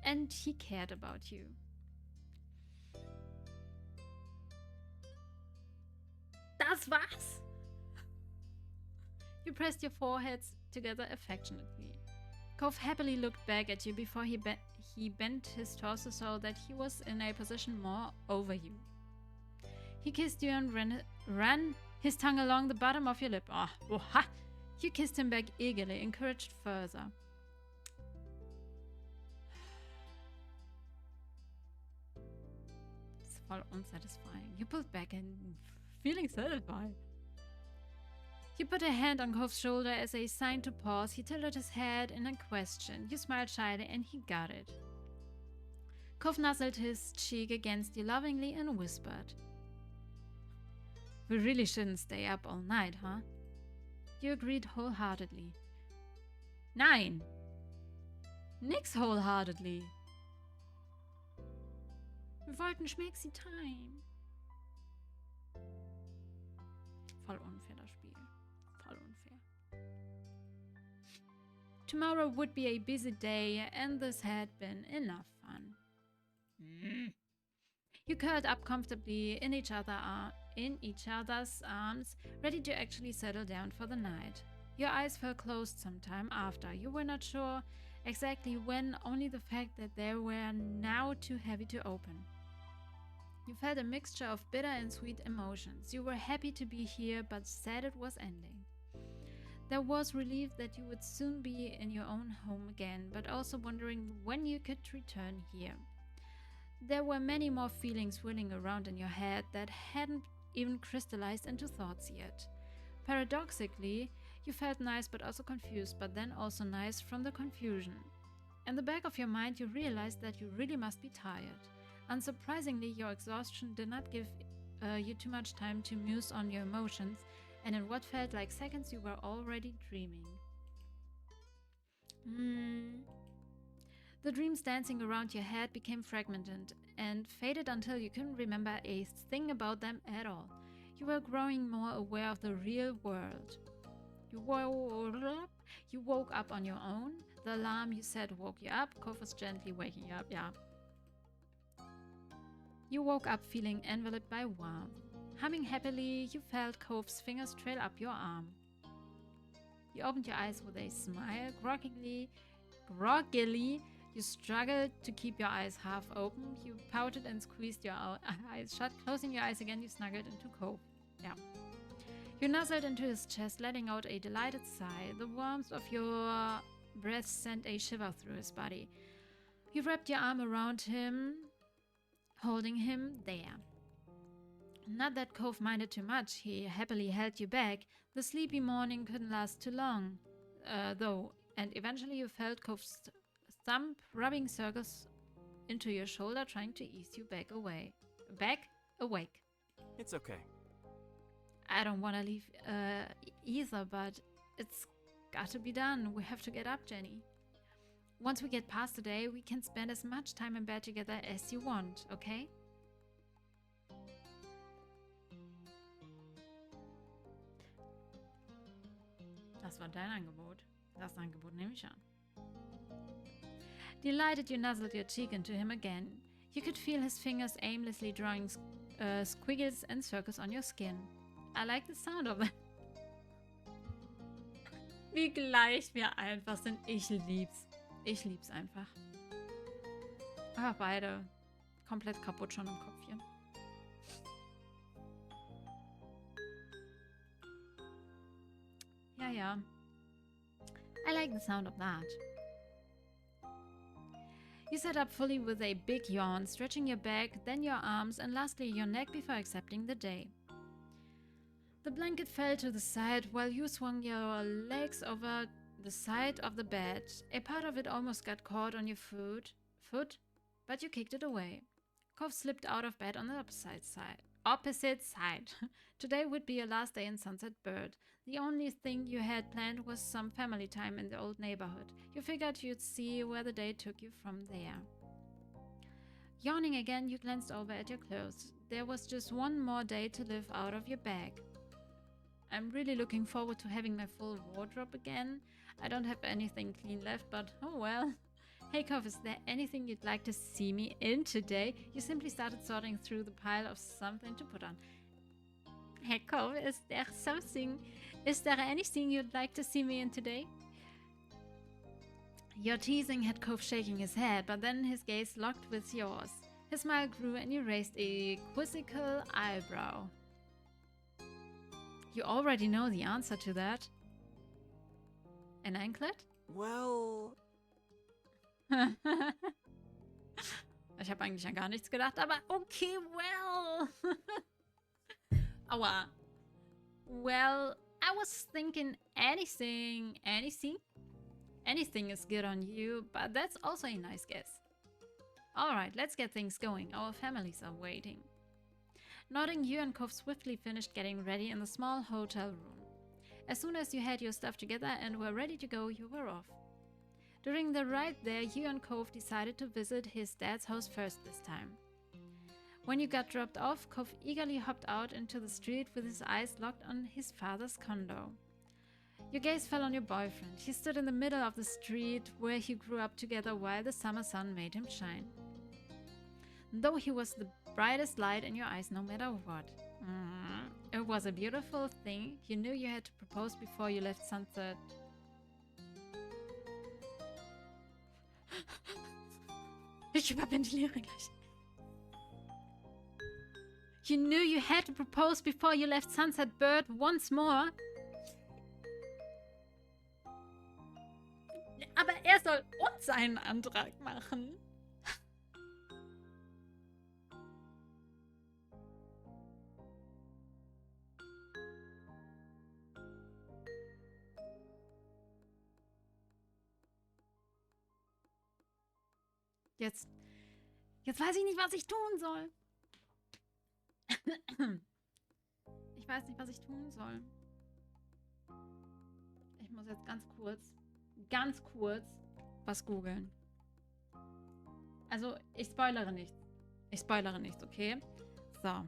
and he cared about you. Das war's! You pressed your foreheads together affectionately. Cove happily looked back at you before he bent his torso so that he was in a position more over you. He kissed you and ran his tongue along the bottom of your lip. Oha! You kissed him back eagerly, encouraged further. It's voll unsatisfying. You pulled back and feeling satisfied. You put a hand on Cove's shoulder as a sign to pause. He tilted his head in a question. You smiled shyly and he got it. Cove nuzzled his cheek against you lovingly and whispered, "We really shouldn't stay up all night, huh?" You agreed wholeheartedly. Nein! Nix wholeheartedly. Wir wollten schmexy time. Voll unfair, das Spiel. Voll unfair. Tomorrow would be a busy day, and this had been enough fun. You curled up comfortably in each other's arms, ready to actually settle down for the night. Your eyes fell closed sometime after. You were not sure exactly when, only the fact that they were now too heavy to open. You felt a mixture of bitter and sweet emotions. You were happy to be here, but sad it was ending. There was relief that you would soon be in your own home again, but also wondering when you could return here. There were many more feelings whirling around in your head that hadn't even crystallized into thoughts yet. Paradoxically, you felt nice but also confused, but then also nice from the confusion. In the back of your mind, you realized that you really must be tired. Unsurprisingly, your exhaustion did not give you too much time to muse on your emotions, and in what felt like seconds, you were already dreaming. The dreams dancing around your head became fragmented and faded until you couldn't remember a thing about them at all. You were growing more aware of the real world. You woke up on your own. The alarm you set woke you up. Kov was gently waking you up, yeah. You woke up feeling enveloped by warmth. Humming happily, you felt Kov's fingers trail up your arm. You opened your eyes with a smile. Groggily, you struggled to keep your eyes half open. You pouted and squeezed your eyes shut. Closing your eyes again, you snuggled into Kov. Yeah. You nuzzled into his chest, letting out a delighted sigh. The warmth of your breath sent a shiver through his body. You wrapped your arm around him, holding him there. Not that Kov minded too much. He happily held you back. The sleepy morning couldn't last too long, though, and eventually you felt Kov's thumb rubbing circles into your shoulder, trying to ease you back awake. It's okay. I don't want to leave either, but it's got to be done. We have to get up, Jenny. Once we get past the day, we can spend as much time in bed together as you want, okay? Das war dein Angebot. Das Angebot nehme ich an. Delighted, you nuzzled your cheek into him again. You could feel his fingers aimlessly drawing squiggles and circles on your skin. I like the sound of it. Wie gleich wir einfach sind. Ich lieb's. Ich lieb's einfach. Aber beide komplett kaputt schon im Kopf hier. Ja. I like the sound of that. You sat up fully with a big yawn, stretching your back, then your arms, and lastly your neck before accepting the day. The blanket fell to the side while you swung your legs over the side of the bed. A part of it almost got caught on your foot, but you kicked it away. Kov slipped out of bed on the opposite side. Today would be your last day in Sunset Bird. The only thing you had planned was some family time in the old neighborhood. You figured you'd see where the day took you from there. Yawning again, you glanced over at your clothes. There was just one more day to live out of your bag. I'm really looking forward to having my full wardrobe again. I don't have anything clean left, but oh well. Hey Kov, is there anything you'd like to see me in today? You simply started sorting through the pile of something to put on. Hey Kov, is there anything you'd like to see me in today? Your teasing had Kov shaking his head, but then his gaze locked with yours. His smile grew and you raised a quizzical eyebrow. You already know the answer to that. An anklet? Well... Ich habe eigentlich an gar nichts gedacht, aber okay, well. Aua. Well, I was thinking anything is good on you, but that's also a nice guess. Alright, let's get things going. Our families are waiting. Nodding, you and Kov swiftly finished getting ready in the small hotel room. As soon as you had your stuff together and were ready to go, you were off. During the ride there, you and Kov decided to visit his dad's house first this time. When you got dropped off, Kov eagerly hopped out into the street with his eyes locked on his father's condo. Your gaze fell on your boyfriend. He stood in the middle of the street where you grew up together while the summer sun made him shine. Though he was the brightest light in your eyes no matter what. It was a beautiful thing. You knew you had to propose before you left sunset. Ich überventiliere gleich. You knew you had to propose before you left Sunset Bird once more. Aber er soll uns einen Antrag machen. Jetzt weiß ich nicht, was ich tun soll. Ich weiß nicht, was ich tun soll. Ich muss jetzt ganz kurz was googeln. Also, ich spoilere nichts. Okay? So.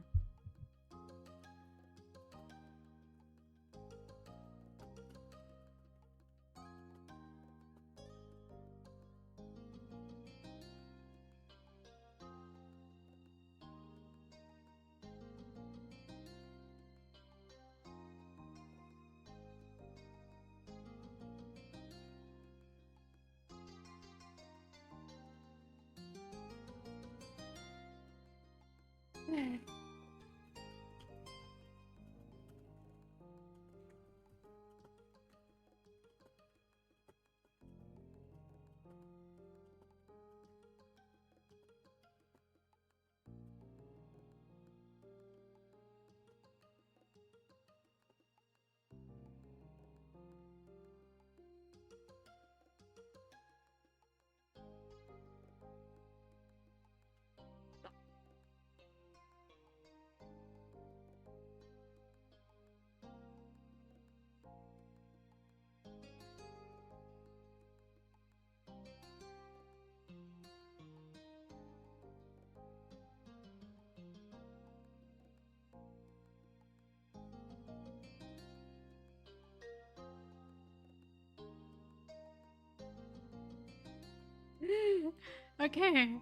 Okay.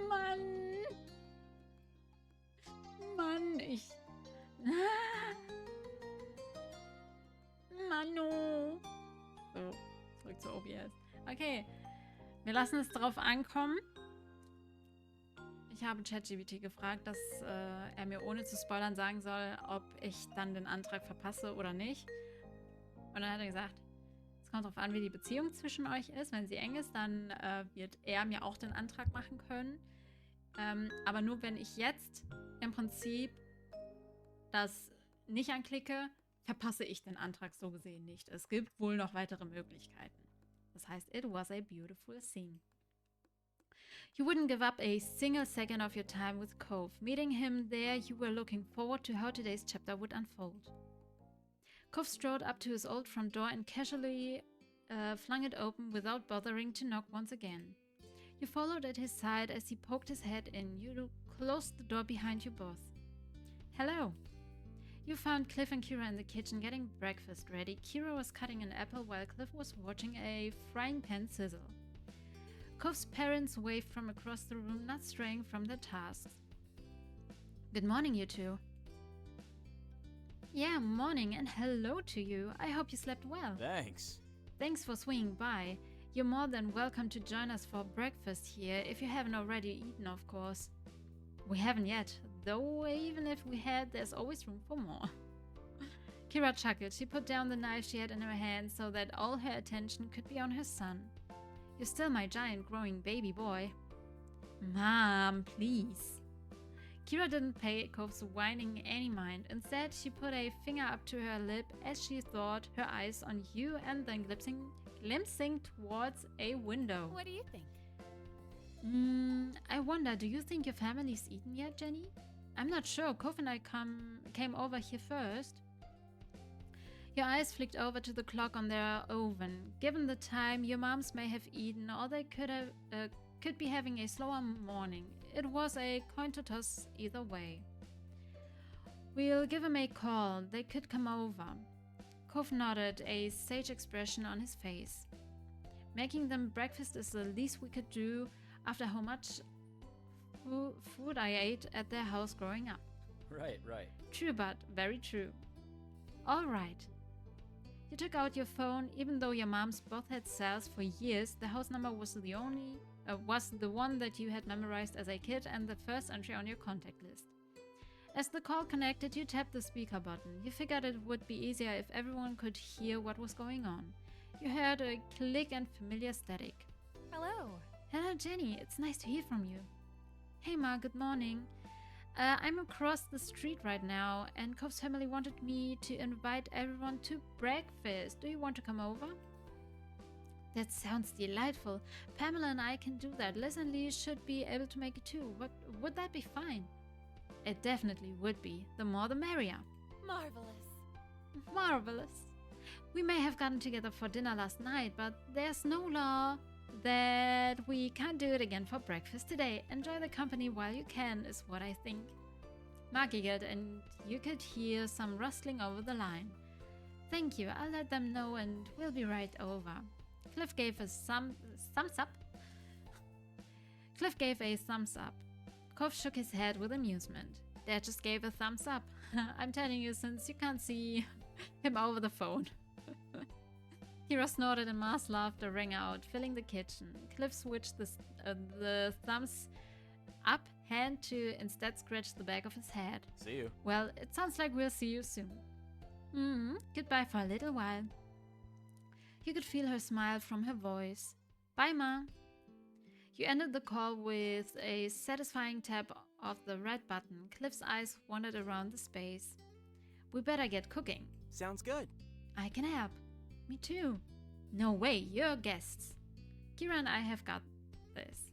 Mann, Manu. So, zurück zu OBS. Okay, wir lassen es drauf ankommen. Ich habe ChatGPT gefragt, dass er mir ohne zu spoilern sagen soll, ob ich dann den Antrag verpasse oder nicht. Und dann hat er gesagt, es kommt darauf an, wie die Beziehung zwischen euch ist. Wenn sie eng ist, dann wird er mir auch den Antrag machen können. Aber nur wenn ich jetzt im Prinzip das nicht anklicke, verpasse ich den Antrag so gesehen nicht. Es gibt wohl noch weitere Möglichkeiten. Das heißt, it was a beautiful scene. You wouldn't give up a single second of your time with Cove. Meeting him there, you were looking forward to how today's chapter would unfold. Cove strode up to his old front door and casually flung it open without bothering to knock once again. You followed at his side as he poked his head in. You closed the door behind you both. Hello. You found Cliff and Kira in the kitchen getting breakfast ready. Kira was cutting an apple while Cliff was watching a frying pan sizzle. Cove's parents waved from across the room, not straying from their tasks. Good morning, you two. Yeah, morning, and hello to you. I hope you slept well. Thanks. Thanks for swinging by. You're more than welcome to join us for breakfast here, if you haven't already eaten, of course. We haven't yet, though even if we had, there's always room for more. Kira chuckled. She put down the knife she had in her hand so that all her attention could be on her son. You're still my giant growing baby boy. Mom, please. Kira didn't pay Cove's whining any mind. Instead, she put a finger up to her lip as she thought, her eyes on you and then glimpsing towards a window. What do you think? I wonder, do you think your family's eaten yet, Jenny? I'm not sure. Cove and I came over here first. Your eyes flicked over to the clock on their oven. Given the time, your moms may have eaten, or they could be having a slower morning. it was a coin to toss either way. We'll give him a call. They could come over. Cove nodded, a sage expression on his face. Making them breakfast is the least we could do after how much food I ate at their house growing up. Right. True, but very true. All right. You took out your phone, even though your moms both had cells for years. The house number was the one that you had memorized as a kid and the first entry on your contact list. As the call connected, you tapped the speaker button. You figured it would be easier if everyone could hear what was going on. You heard a click and familiar static. Hello. Hello, Jenny. It's nice to hear from you. Hey, Ma. Good morning. I'm across the street right now, and Cove's family wanted me to invite everyone to breakfast. Do you want to come over? That sounds delightful. Pamela and I can do that. Liz and Lee should be able to make it too. Would that be fine? It definitely would be. The more the merrier. Marvelous. Marvelous. We may have gotten together for dinner last night, but there's no law that we can't do it again for breakfast today. Enjoy the company while you can, is what I think. Ma giggled, and you could hear some rustling over the line. Thank you. I'll let them know, and we'll be right over. Cliff gave a thumbs up. Cliff gave a thumbs up. Cove shook his head with amusement. Dad just gave a thumbs up. I'm telling you, since you can't see him over the phone. Hero snorted and Ma's laughter rang out, filling the kitchen. Cliff switched the thumbs up hand to instead scratch the back of his head. See you. Well, it sounds like we'll see you soon. Goodbye for a little while. You could feel her smile from her voice. Bye, Ma. You ended the call with a satisfying tap of the red button. Cliff's eyes wandered around the space. We better get cooking. Sounds good. I can help. Me too. No way, you're guests. Kira and I have got this.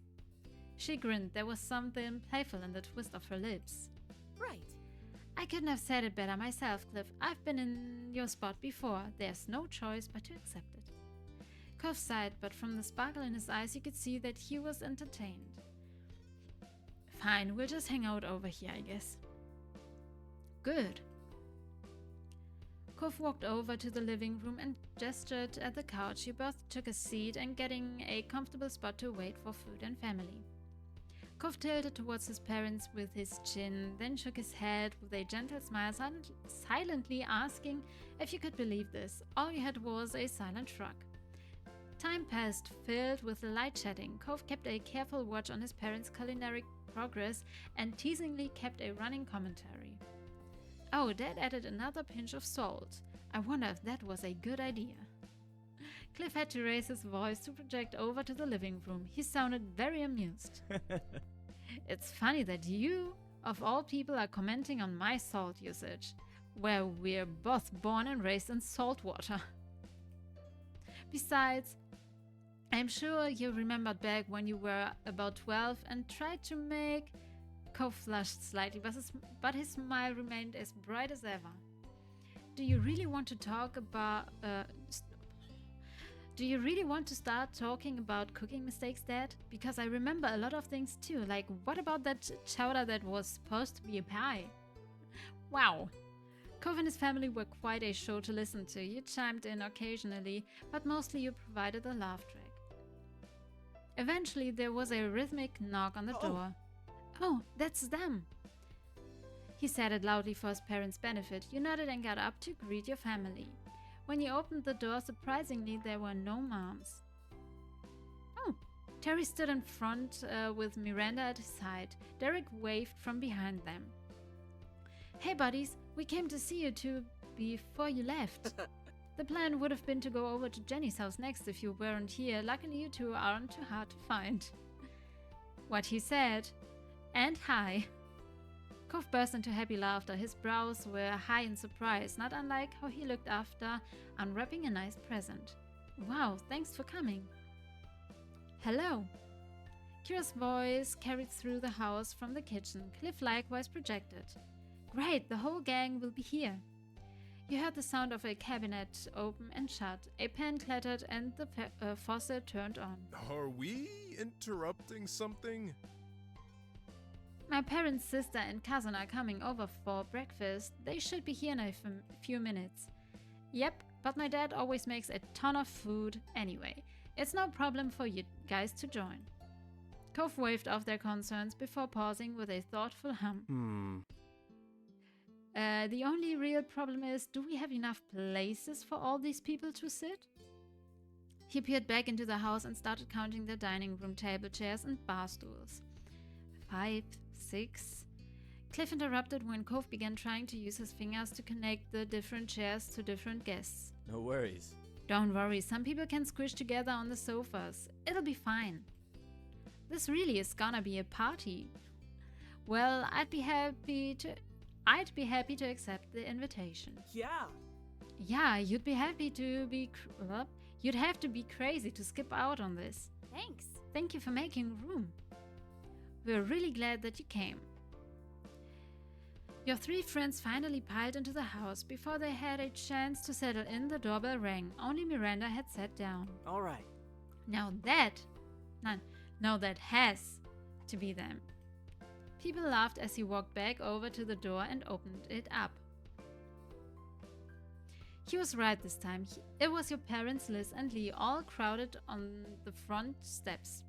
She grinned. There was something playful in the twist of her lips. Right. I couldn't have said it better myself, Cliff. I've been in your spot before. There's no choice but to accept it. Cove sighed, but from the sparkle in his eyes you could see that he was entertained. Fine, we'll just hang out over here, I guess. Good. Cove walked over to the living room and gestured at the couch. You both took a seat and getting a comfortable spot to wait for food and family. Cove tilted towards his parents with his chin, then shook his head with a gentle smile, silently asking if you could believe this. All you had was a silent shrug. Time passed, filled with light chatting. Cove kept a careful watch on his parents' culinary progress and teasingly kept a running commentary. Oh, Dad added another pinch of salt. I wonder if that was a good idea. Cliff had to raise his voice to project over to the living room. He sounded very amused. It's funny that you, of all people, are commenting on my salt usage, where we're both born and raised in salt water. Besides, I'm sure you remembered back when you were about 12 and tried to make... Cove flushed slightly, but his smile remained as bright as ever. Do you really want to talk about... Do you really want to start talking about cooking mistakes, Dad? Because I remember a lot of things too, like what about that chowder that was supposed to be a pie? Wow! Cove and his family were quite a show to listen to. You chimed in occasionally, but mostly you provided a laugh track. Eventually, there was a rhythmic knock on the door. Oh, that's them! He said it loudly for his parents' benefit. You nodded and got up to greet your family. When you opened the door, surprisingly, there were no moms. Oh, Terry stood in front with Miranda at his side. Derek waved from behind them. Hey buddies, we came to see you two before you left. The plan would have been to go over to Jenny's house next if you weren't here. Luckily you two aren't too hard to find. What he said. And hi. Cove burst into happy laughter. His brows were high in surprise, not unlike how he looked after unwrapping a nice present. Wow, thanks for coming. Hello. Kira's voice carried through the house from the kitchen. Cliff likewise projected. Great, the whole gang will be here. You heard the sound of a cabinet open and shut. A pan clattered and the faucet turned on. Are we interrupting something? My parents' sister and cousin are coming over for breakfast. They should be here in a few minutes. Yep, but my dad always makes a ton of food anyway. It's no problem for you guys to join. Cove waved off their concerns before pausing with a thoughtful hum. The only real problem is, do we have enough places for all these people to sit? He peered back into the house and started counting the dining room table, chairs, and bar stools. 5, 6. Cliff interrupted when Cove began trying to use his fingers to connect the different chairs to different guests. No worries. Don't worry, some people can squish together on the sofas. It'll be fine. This really is gonna be a party. Well, I'd be happy to accept the invitation. Yeah. Yeah, you'd have to be crazy to skip out on this. Thanks. Thank you for making room. We're really glad that you came. Your 3 friends finally piled into the house. Before they had a chance to settle in, the doorbell rang. Only Miranda had sat down. All right. Now that has to be them. People laughed as he walked back over to the door and opened it up. He was right this time. It was your parents, Liz and Lee, all crowded on the front steps.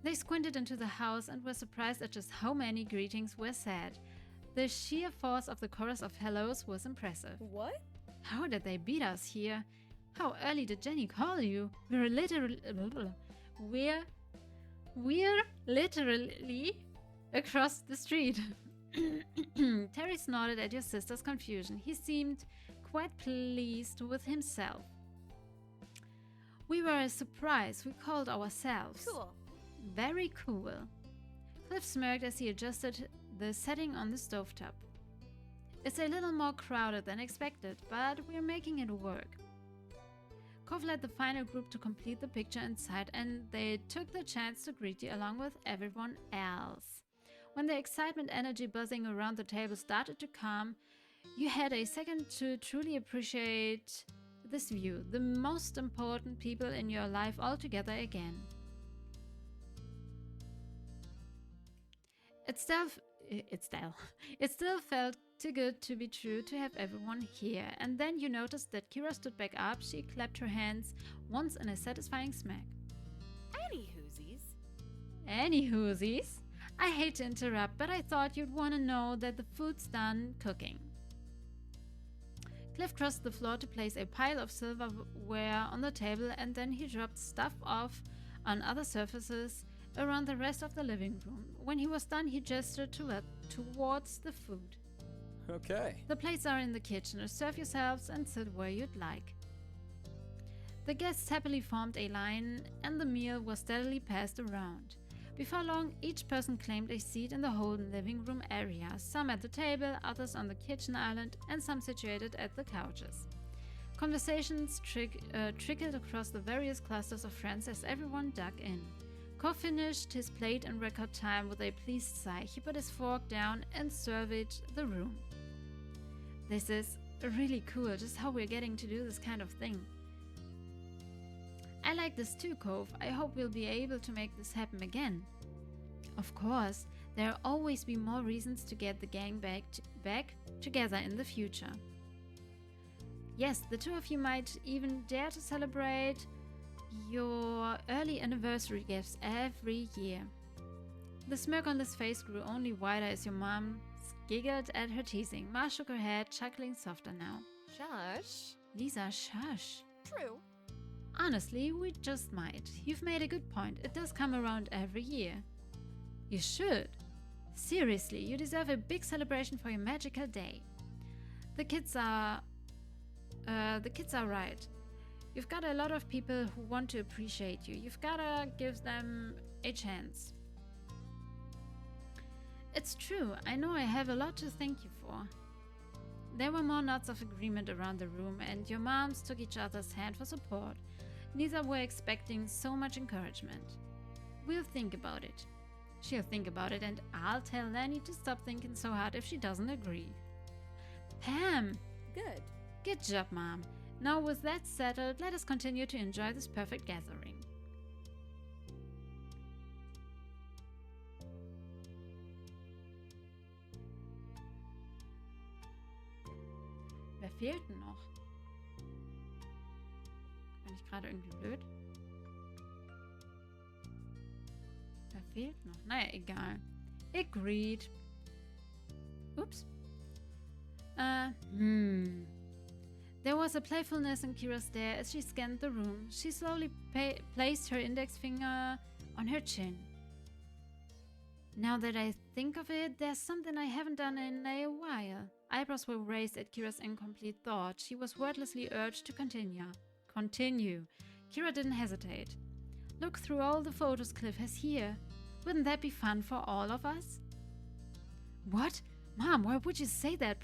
They squinted into the house and were surprised at just how many greetings were said. The sheer force of the chorus of hellos was impressive. What? How did they beat us here? How early did Jenny call you? We're literally across the street. Terry snorted at your sister's confusion. He seemed quite pleased with himself. We were a surprise. We called ourselves. Cool. Very cool. Cliff smirked as he adjusted the setting on the stovetop. It's a little more crowded than expected, but we're making it work. Cove led the final group to complete the picture inside, and they took the chance to greet you along with everyone else. When the excitement energy buzzing around the table started to calm, you had a second to truly appreciate this view, the most important people in your life all together again. It still felt too good to be true to have everyone here. And then you noticed that Kira stood back up. She clapped her hands once in a satisfying smack. Anywhoosies. I hate to interrupt, but I thought you'd want to know that the food's done cooking. Cliff crossed the floor to place a pile of silverware on the table, and then he dropped stuff off on other surfaces around the rest of the living room. When he was done, he gestured towards the food. Okay. The plates are in the kitchen. Serve yourselves and sit where you'd like. The guests happily formed a line, and the meal was steadily passed around. Before long, each person claimed a seat in the whole living room area, some at the table, others on the kitchen island, and some situated at the couches. Conversations trickled across the various clusters of friends as everyone dug in. Cove finished his plate in record time with a pleased sigh. He put his fork down and surveyed the room. This is really cool, just how we're getting to do this kind of thing. I like this too, Cove. I hope we'll be able to make this happen again. Of course, there'll always be more reasons to get the gang back together in the future. Yes, the 2 of you might even dare to celebrate your early anniversary gifts every year. The smirk on Liz's face grew only wider as your mom giggled at her teasing. Ma shook her head, chuckling softer now. Shush. Lisa, shush. True. Honestly, we just might. You've made a good point. It does come around every year. You should. Seriously, you deserve a big celebration for your magical day. The kids are right. You've got a lot of people who want to appreciate you. You've gotta give them a chance. It's true. I know I have a lot to thank you for. There were more nods of agreement around the room, and your moms took each other's hand for support. Neither were expecting so much encouragement. We'll think about it. She'll think about it, and I'll tell Lenny to stop thinking so hard if she doesn't agree. Pam! Good. Good job, Mom. Now with that settled, let us continue to enjoy this perfect gathering. fehlt denn noch? Bin ich gerade irgendwie blöd? Wer fehlt noch? Naja, egal. Agreed. Oops. There was a playfulness in Kira's stare as she scanned the room. She slowly placed her index finger on her chin. Now that I think of it, there's something I haven't done in a while. Eyebrows were raised at Kira's incomplete thought. She was wordlessly urged to continue. Kira didn't hesitate. Look through all the photos Cliff has here. Wouldn't that be fun for all of us? What? Mom, why would you say that?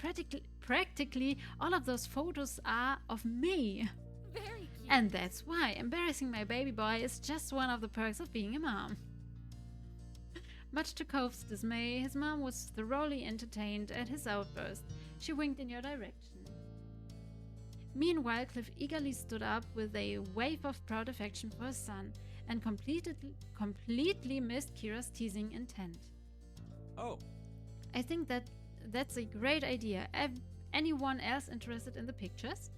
Practically all of those photos are of me. Very cute. And that's why embarrassing my baby boy is just one of the perks of being a mom. Much to Cove's dismay, his mom was thoroughly entertained at his outburst. She winked in your direction. Meanwhile, Cliff eagerly stood up with a wave of proud affection for his son and completely missed Kira's teasing intent. Oh, I think that's a great idea. Anyone else interested in the pictures?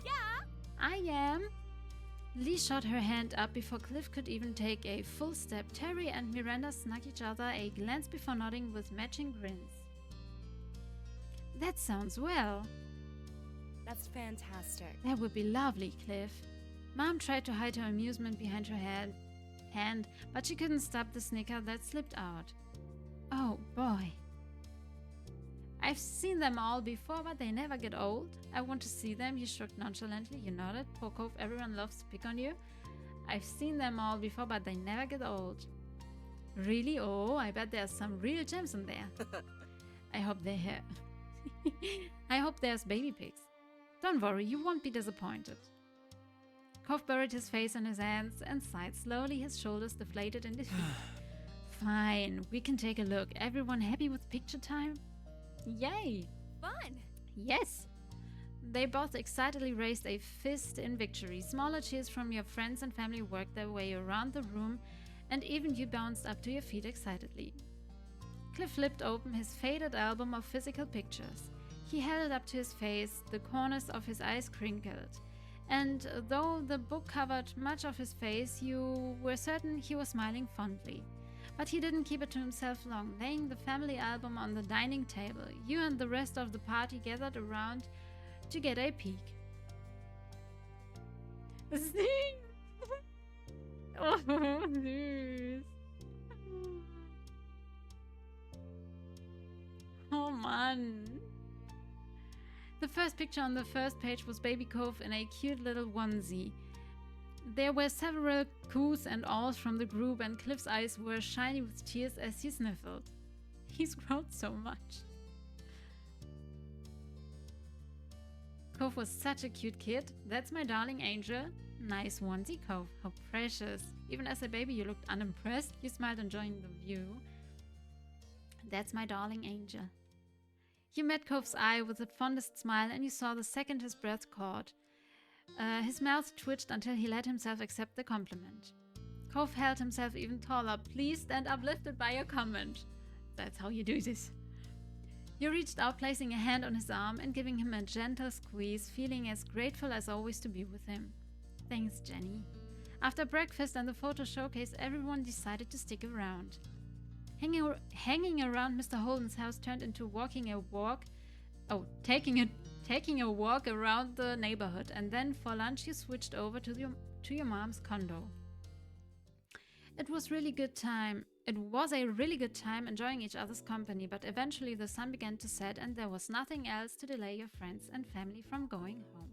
Yeah. I am. Lee shot her hand up before Cliff could even take a full step. Terry and Miranda snuck each other a glance before nodding with matching grins. That sounds well. That's fantastic. That would be lovely, Cliff. Mom tried to hide her amusement behind her hand, but she couldn't stop the snicker that slipped out. Oh boy. I've seen them all before, but they never get old. I want to see them. You shrugged nonchalantly. You nodded. Poor Cove, everyone loves to pick on you. I've seen them all before, but they never get old. Really? Oh, I bet there's some real gems in there. I hope they have. I hope there's baby pigs. Don't worry, you won't be disappointed. Cove buried his face in his hands and sighed slowly. His shoulders deflated in defeat. Fine, we can take a look. Everyone happy with picture time? Yay! Fun. Yes! They both excitedly raised a fist in victory. Smaller cheers from your friends and family worked their way around the room, and even you bounced up to your feet excitedly. Cliff flipped open his faded album of physical pictures. He held it up to his face, the corners of his eyes crinkled. And though the book covered much of his face, you were certain he was smiling fondly. But he didn't keep it to himself long. Laying the family album on the dining table, you and the rest of the party gathered around to get a peek. Oh, süß. Oh, Mann. The first picture on the first page was Baby Cove in a cute little onesie. There were several coos and ahs from the group, and Cliff's eyes were shiny with tears as he sniffled. He's grown so much. Cove was such a cute kid. That's my darling angel. Nice onesie, Cove. How precious. Even as a baby you looked unimpressed. You smiled enjoying the view. That's my darling angel. You met Cove's eye with the fondest smile, and you saw the second his breath caught. His mouth twitched until he let himself accept the compliment. Cove held himself even taller, pleased and uplifted by your comment. That's how you do this. You reached out, placing a hand on his arm and giving him a gentle squeeze, feeling as grateful as always to be with him. Thanks, Jenny. After breakfast and the photo showcase, everyone decided to stick around. Hanging around Mr. Holden's house turned into taking a walk around the neighborhood, and then for lunch you switched over to your mom's condo. It was a really good time enjoying each other's company, but eventually the sun began to set and there was nothing else to delay your friends and family from going home.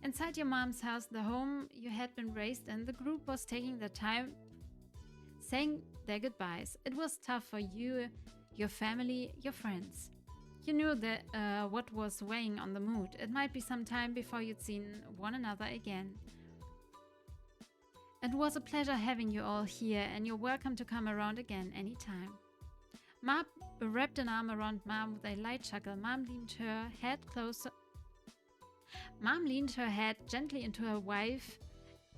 Inside your mom's house, the home you had been raised in, the group was taking their time saying their goodbyes. It was tough for you, your family, your friends. You knew that what was weighing on the mood. It might be some time before you'd seen one another again. It was a pleasure having you all here, and you're welcome to come around again anytime. Ma wrapped an arm around Mom with a light chuckle. Mom leaned her head gently into her wife,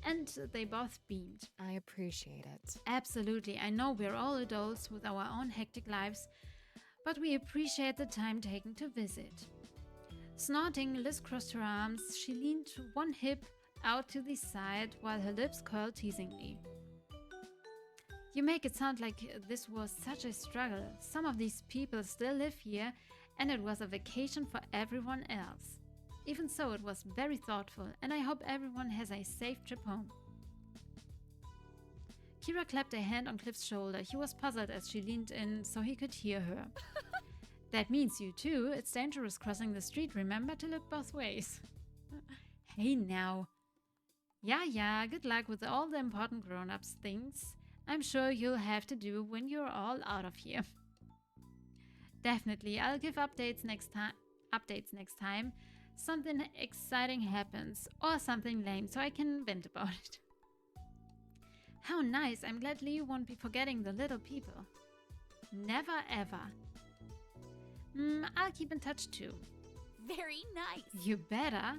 and they both beamed. I appreciate it. Absolutely. I know we're all adults with our own hectic lives, but we appreciate the time taken to visit. Snorting, Liz crossed her arms. She leaned one hip out to the side while her lips curled teasingly. You make it sound like this was such a struggle. Some of these people still live here, and it was a vacation for everyone else. Even so, it was very thoughtful, and I hope everyone has a safe trip home. Kira clapped a hand on Cliff's shoulder. He was puzzled as she leaned in so he could hear her. That means you too. It's dangerous crossing the street. Remember to look both ways. Hey now. Yeah, good luck with all the important grown-ups things I'm sure you'll have to do when you're all out of here. Definitely, I'll give updates next time. Something exciting happens or something lame so I can vent about it. How nice. I'm glad Lee won't be forgetting the little people. Never ever. I'll keep in touch too. Very nice. You better.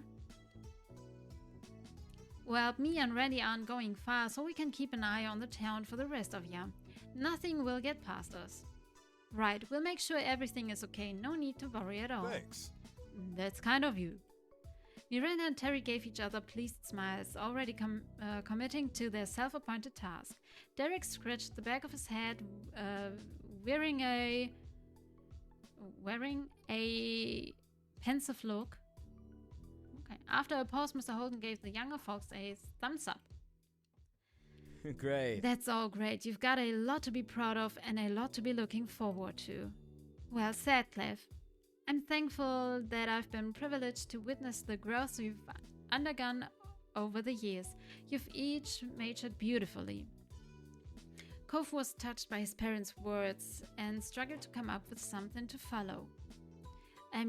Well, me and Randy aren't going far, so we can keep an eye on the town for the rest of ya. Nothing will get past us. Right, we'll make sure everything is okay. No need to worry at all. Thanks. That's kind of you. Miranda and Terry gave each other pleased smiles, already committing to their self-appointed task. Derek scratched the back of his head, wearing a pensive look. Okay. After a pause, Mr. Holden gave the younger folks a thumbs up. Great. That's all great. You've got a lot to be proud of and a lot to be looking forward to. Well said, Clef. I'm thankful that I've been privileged to witness the growth you've undergone over the years. You've each matured beautifully. Cove was touched by his parents' words and struggled to come up with something to follow.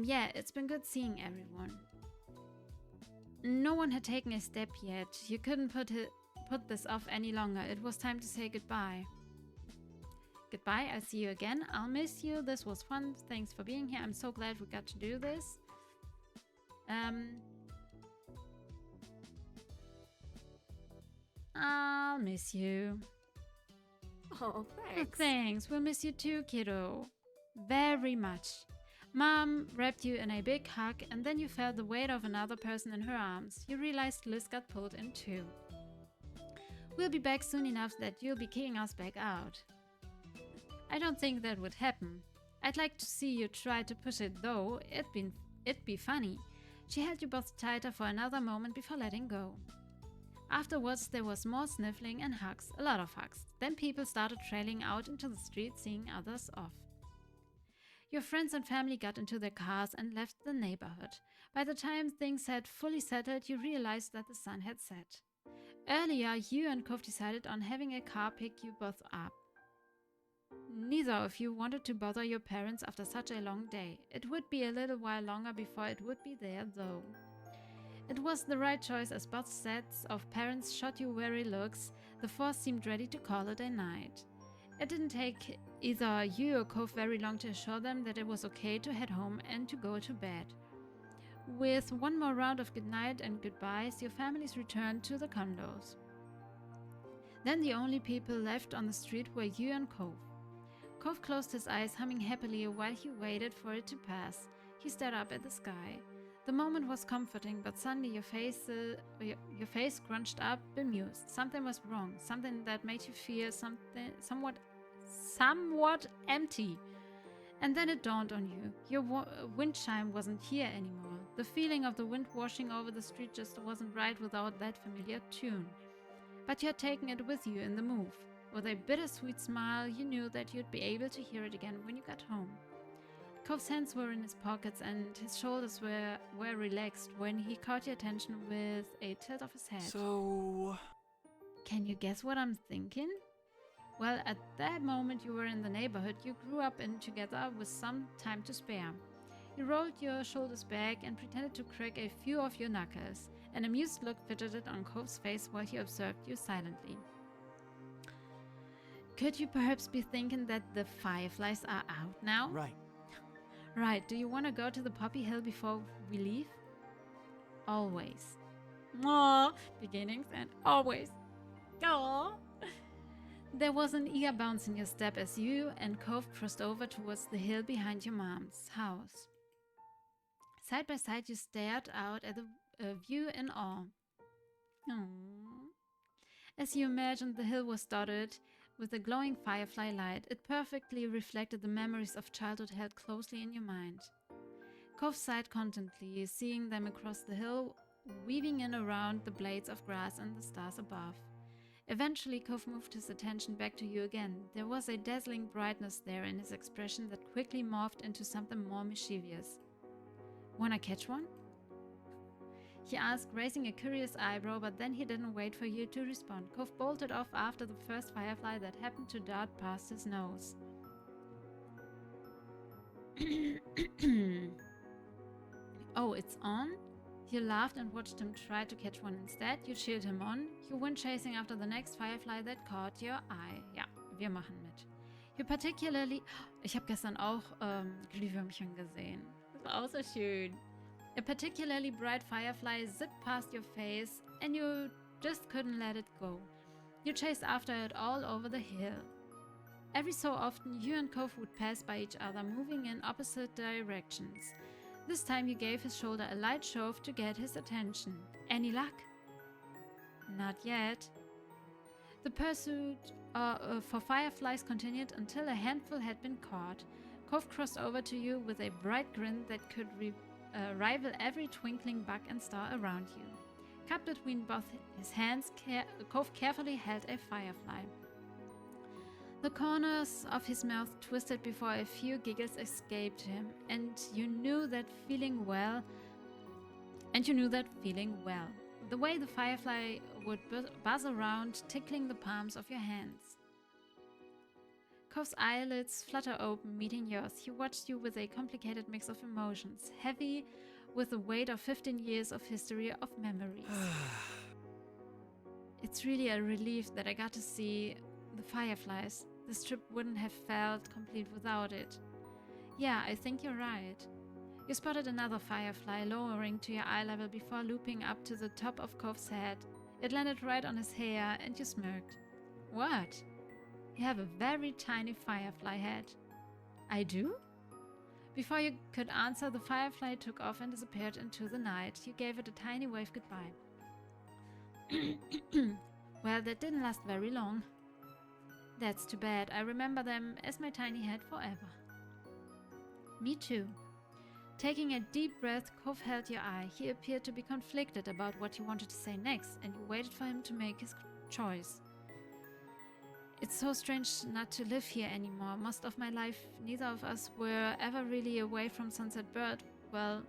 Yeah, it's been good seeing everyone. No one had taken a step yet. You couldn't put this off any longer. It was time to say goodbye. Goodbye, I'll see you again. I'll miss you. This was fun. Thanks for being here. I'm so glad we got to do this. I'll miss you. Oh, thanks. Thanks. We'll miss you too, kiddo. Very much. Mom wrapped you in a big hug, and then you felt the weight of another person in her arms. You realized Liz got pulled in too. We'll be back soon enough that you'll be kicking us back out. I don't think that would happen. I'd like to see you try to push it though. It'd be funny. She held you both tighter for another moment before letting go. Afterwards, there was more sniffling and hugs, a lot of hugs. Then people started trailing out into the street, seeing others off. Your friends and family got into their cars and left the neighborhood. By the time things had fully settled, you realized that the sun had set. Earlier, you and Kov decided on having a car pick you both up. Neither of you wanted to bother your parents after such a long day. It would be a little while longer before it would be there, though. It was the right choice as both sets of parents shot you weary looks. The force seemed ready to call it a night. It didn't take either you or Kov very long to assure them that it was okay to head home and to go to bed. With one more round of goodnight and goodbyes, your families returned to the condos. Then the only people left on the street were you and Kov. Kov closed his eyes, humming happily while he waited for it to pass. He stared up at the sky. The moment was comforting, but suddenly your face scrunched up, bemused. Something was wrong, something that made you feel somewhat empty. And then it dawned on you. Your wind chime wasn't here anymore. The feeling of the wind washing over the street just wasn't right without that familiar tune. But you had taken it with you in the move. With a bittersweet smile, you knew that you'd be able to hear it again when you got home. Kov's hands were in his pockets and his shoulders were relaxed when he caught your attention with a tilt of his head. So... Can you guess what I'm thinking? Well, at that moment you were in the neighborhood. You grew up in together with some time to spare. You rolled your shoulders back and pretended to crack a few of your knuckles. An amused look fidgeted on Kov's face while he observed you silently. Could you perhaps be thinking that the fireflies are out now? Right. Right, do you want to go to the Poppy Hill before we leave? Always. Aww, beginnings and always. Aww. There was an eager bounce in your step as you and Kov crossed over towards the hill behind your mom's house. Side by side, you stared out at the view in awe. Aww. As you imagined, the hill was dotted with a glowing firefly light. It perfectly reflected the memories of childhood held closely in your mind. Cove sighed contentedly, seeing them across the hill, weaving in around the blades of grass and the stars above. Eventually, Cove moved his attention back to you again. There was a dazzling brightness there in his expression that quickly morphed into something more mischievous. Wanna catch one? He asked, raising a curious eyebrow, but then he didn't wait for you to respond. Cove bolted off after the first firefly that happened to dart past his nose. Oh, it's on? You laughed and watched him try to catch one instead. You cheered him on. You went chasing after the next firefly that caught your eye. Ja, wir machen mit. You particularly... Ich habe gestern auch Glühwürmchen gesehen. Das war auch so schön. A particularly bright firefly zipped past your face and you just couldn't let it go. You chased after it all over the hill. Every so often, you and Cove would pass by each other, moving in opposite directions. This time you gave his shoulder a light shove to get his attention. Any luck? Not yet. The pursuit for fireflies continued until a handful had been caught. Cove crossed over to you with a bright grin that could rival every twinkling bug and star around you. Cupped between both his hands, Cove carefully held a firefly. The corners of his mouth twisted before a few giggles escaped him, and you knew that feeling well. The way the firefly would buzz around, tickling the palms of your hands. Cove's eyelids flutter open, meeting yours. He watched you with a complicated mix of emotions, heavy with the weight of 15 years of history of memories. It's really a relief that I got to see the fireflies. This trip wouldn't have felt complete without it. Yeah, I think you're right. You spotted another firefly lowering to your eye level before looping up to the top of Cove's head. It landed right on his hair and you smirked. What? You have a very tiny firefly head. I do? Before you could answer, the firefly took off and disappeared into the night. You gave it a tiny wave goodbye. Well, that didn't last very long. That's too bad. I remember them as my tiny head forever. Me too. Taking a deep breath, Cove held your eye. He appeared to be conflicted about what he wanted to say next, and you waited for him to make his choice. It's so strange not to live here anymore. Most of my life, neither of us were ever really away from Sunset Bird. Well,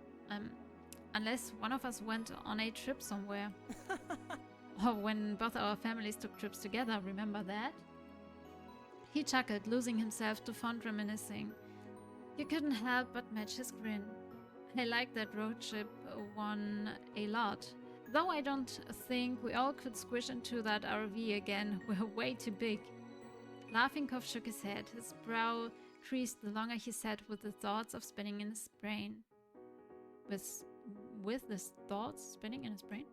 unless one of us went on a trip somewhere. Or when both our families took trips together, remember that? He chuckled, losing himself to fond reminiscing. You couldn't help but match his grin. I liked that road trip one a lot. Though I don't think we all could squish into that RV again. We're way too big. Laughing, Cove shook his head. His brow creased the longer he sat with the thoughts of spinning in his brain. With the thoughts spinning in his brain?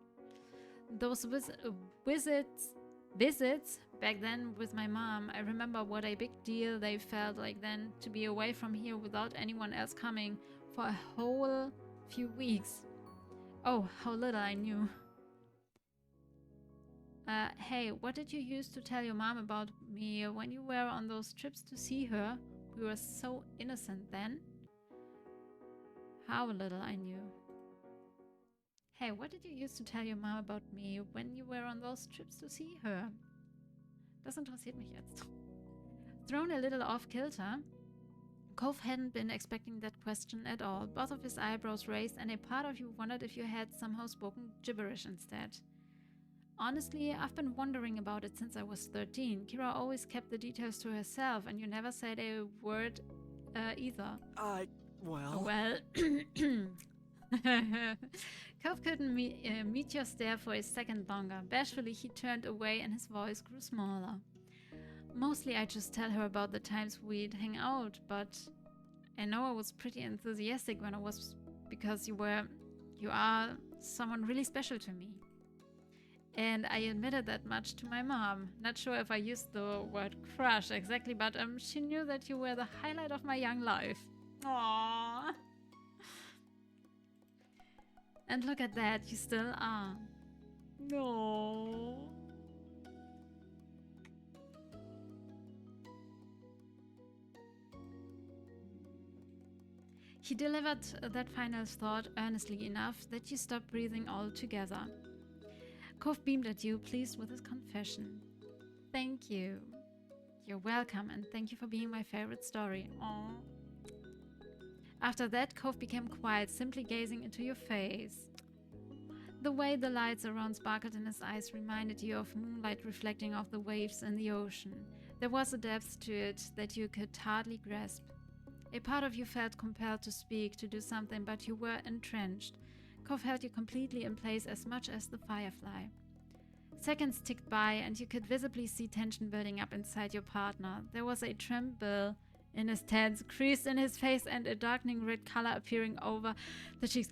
Those visits back then with my mom, I remember what a big deal they felt like then to be away from here without anyone else coming for a whole few weeks. Oh, how little I knew. Hey, what did you use to tell your mom about me when you were on those trips to see her? We were so innocent then. How little I knew. Hey, what did you use to tell your mom about me when you were on those trips to see her? Das interessiert mich jetzt. Thrown a little off kilter, Cove hadn't been expecting that question at all. Both of his eyebrows raised, and a part of you wondered if you had somehow spoken gibberish instead. Honestly, I've been wondering about it since I was 13. Kira always kept the details to herself, and you never said a word either. Well... Cove couldn't meet your stare for a second longer. Bashfully, he turned away and his voice grew smaller. Mostly I just tell her about the times we'd hang out, but I know I was pretty enthusiastic when I was, because you are someone really special to me. And I admitted that much to my mom. Not sure if I used the word crush exactly, but she knew that you were the highlight of my young life. Aww. And look at that, you still are. No. He delivered that final thought earnestly enough that you stopped breathing altogether. Cove beamed at you, pleased with his confession. Thank you. You're welcome, and thank you for being my favorite story. Aww. After that, Cove became quiet, simply gazing into your face. The way the lights around sparkled in his eyes reminded you of moonlight reflecting off the waves in the ocean. There was a depth to it that you could hardly grasp. A part of you felt compelled to speak, to do something, but you were entrenched. Cove held you completely in place as much as the firefly. Seconds ticked by, and you could visibly see tension building up inside your partner. There was a tremble in his stance, crease in his face, and a darkening red color appearing over the cheeks.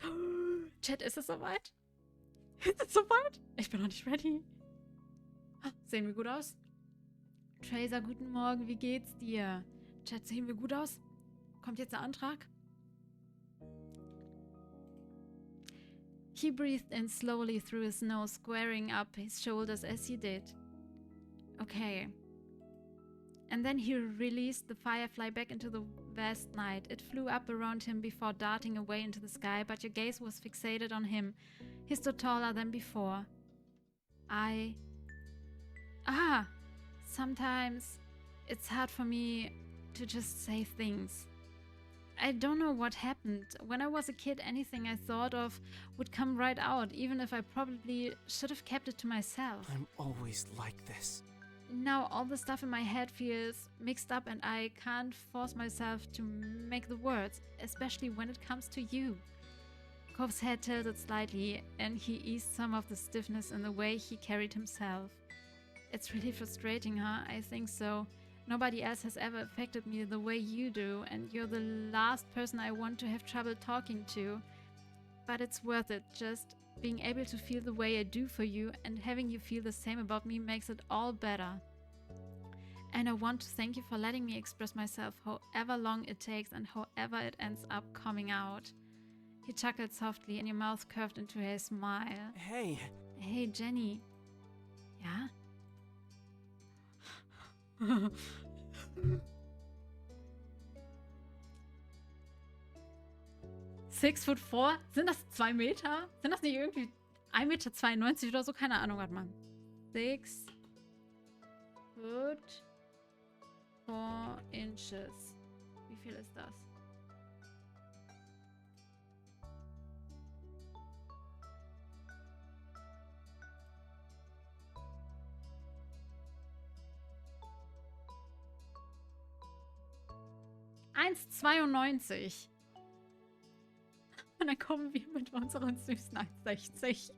Chat, ist es soweit? Ist es soweit? Ich bin noch nicht ready. Sehen wir gut aus? Tracer, guten Morgen, wie geht's dir? Chat, sehen wir gut aus? Kommt jetzt der Antrag? He breathed in slowly through his nose, squaring up his shoulders as he did. Okay. And then he released the firefly back into the vast night. It flew up around him before darting away into the sky, but your gaze was fixated on him. He stood taller than before. Sometimes it's hard for me to just say things. I don't know what happened. When I was a kid, anything I thought of would come right out, even if I probably should have kept it to myself. I'm always like this. Now all the stuff in my head feels mixed up and I can't force myself to make the words, especially when it comes to you. Cove's head tilted slightly and he eased some of the stiffness in the way he carried himself. It's really frustrating, huh? I think so. Nobody else has ever affected me the way you do, and you're the last person I want to have trouble talking to. But it's worth it. Just being able to feel the way I do for you and having you feel the same about me makes it all better. And I want to thank you for letting me express myself however long it takes and however it ends up coming out. He chuckled softly and your mouth curved into a smile. Hey. Hey, Jenny. Ja? 6'4"? Sind das 2 Meter? Sind das nicht irgendwie 1,92 Meter oder so? Keine Ahnung, warte mal. 6'4". Wie viel ist das? $1,92. Und dann kommen wir mit unseren süßen 1,60.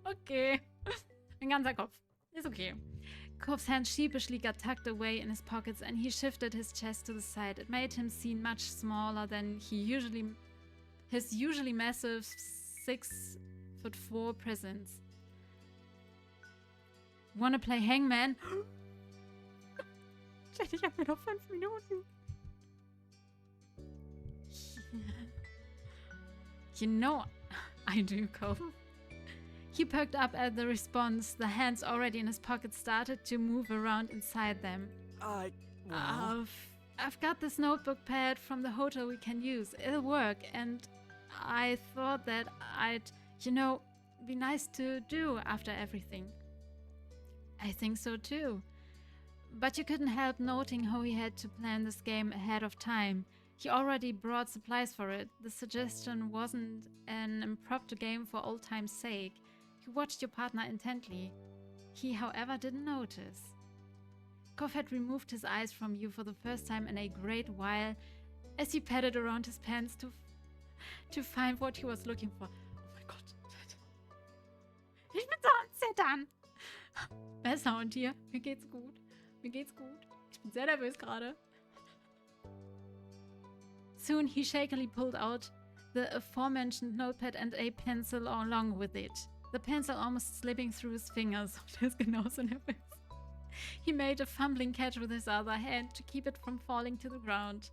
Okay. Ein ganzer Kopf. Ist okay. Cove's hand sheepishly got tucked away in his pockets and he shifted his chest to the side. It made him seem much smaller than his usually massive 6'4" presence. Wanna play Hangman? Ich hab mir noch 5 Minuten. You know I do, Cove. He perked up at the response. The hands already in his pocket started to move around inside them. I've got this notebook pad from the hotel we can use. It'll work. And I thought that I'd, be nice to do after everything. I think so too. But you couldn't help noting how he had to plan this game ahead of time. He already brought supplies for it. The suggestion wasn't an impromptu game for old time's sake. You watched your partner intently. He, however, didn't notice. Cove had removed his eyes from you for the first time in a great while as he patted around his pants to find what he was looking for. Oh mein Gott. Ich bin so am Zittern. Besser und dir? Mir geht's gut. Mir geht's gut. Ich bin sehr nervös gerade. Soon he shakily pulled out the aforementioned notepad and a pencil along with it. The pencil almost slipping through his fingers. Der ist genauso nervös. He made a fumbling catch with his other hand to keep it from falling to the ground.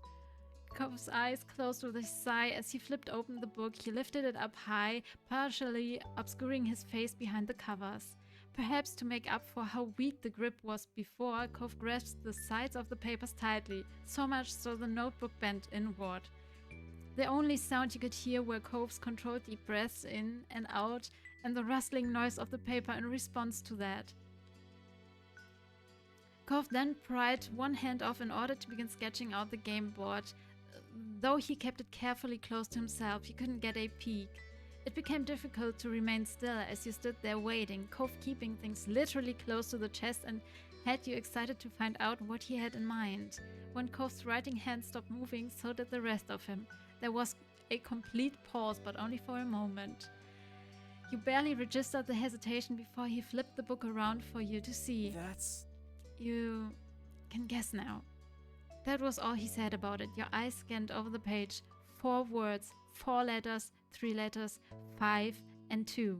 Cove's eyes closed with a sigh as he flipped open the book. He lifted it up high, partially obscuring his face behind the covers. Perhaps to make up for how weak the grip was before, Cove grasped the sides of the papers tightly, so much so the notebook bent inward. The only sound you could hear were Cove's controlled deep breaths in and out, and the rustling noise of the paper in response to that. Cove then pried one hand off in order to begin sketching out the game board. Though he kept it carefully close to himself, he couldn't get a peek. It became difficult to remain still as you stood there waiting, Cove keeping things literally close to the chest and had you excited to find out what he had in mind. When Cove's writing hand stopped moving, so did the rest of him. There was a complete pause, but only for a moment. You barely registered the hesitation before he flipped the book around for you to see. That's... You can guess now. That was all he said about it. Your eyes scanned over the page. 4 words, 4 letters, 3 letters, 5 and 2.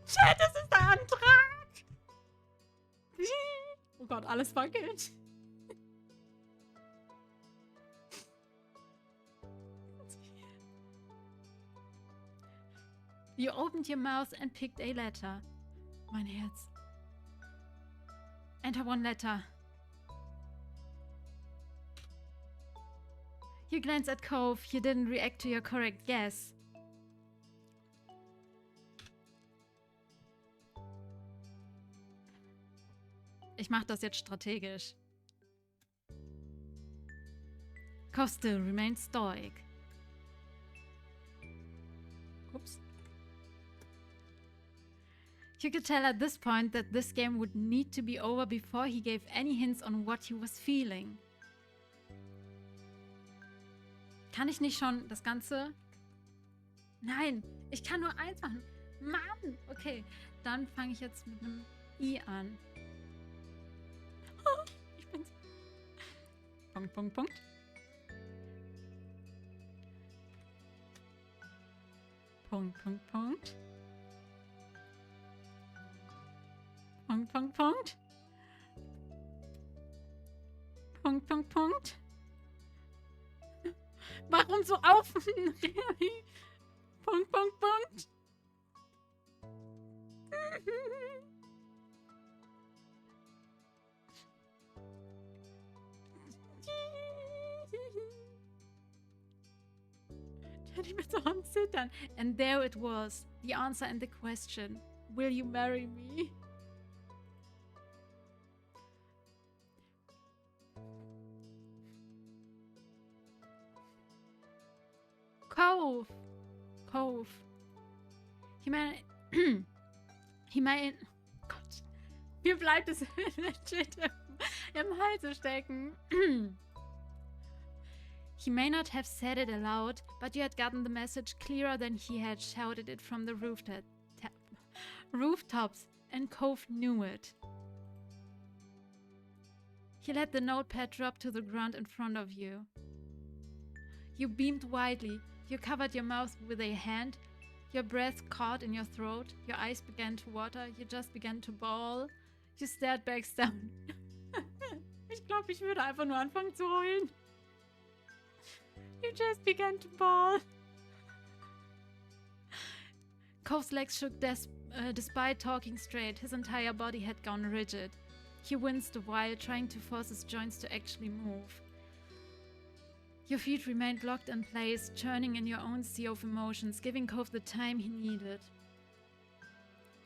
Shit, das ist der Antrag! Oh Gott, alles wackelt. You opened your mouth and picked a letter. Mein Herz. Enter 1 letter. You glanced at Cove. You didn't react to your correct guess. Ich mach das jetzt strategisch. Cove still remained stoic. Oops. You could tell at this point that this game would need to be over before he gave any hints on what he was feeling. Kann ich nicht schon das Ganze? Nein, ich kann nur eins machen. Mann! Okay, dann fange ich jetzt mit einem I an. Oh, ich bin's. Punkt, Punkt, Punkt. Punkt, Punkt, Punkt. Punkt, Punkt, Punkt. Punkt, Punkt, Punkt. Warum so auf? Punkt, Punkt, Punkt. Ich bin so am Zittern. And there it was, the answer and the question. Will you marry me? Cove. Cove. He meint, Gott, mir bleibt es legit im Halse stecken. He may not have said it aloud, but you had gotten the message clearer than he had shouted it from the rooftops, and Cove knew it. He let the notepad drop to the ground in front of you. You beamed widely. You covered your mouth with a hand. Your breath caught in your throat. Your eyes began to water. You just began to bawl. You stared back down. Ich glaube, ich würde einfach nur anfangen zu heulen. You just began to bawl. Cove's legs shook despite talking straight. His entire body had gone rigid. He winced a while, trying to force his joints to actually move. Your feet remained locked in place, churning in your own sea of emotions, giving Cove the time he needed.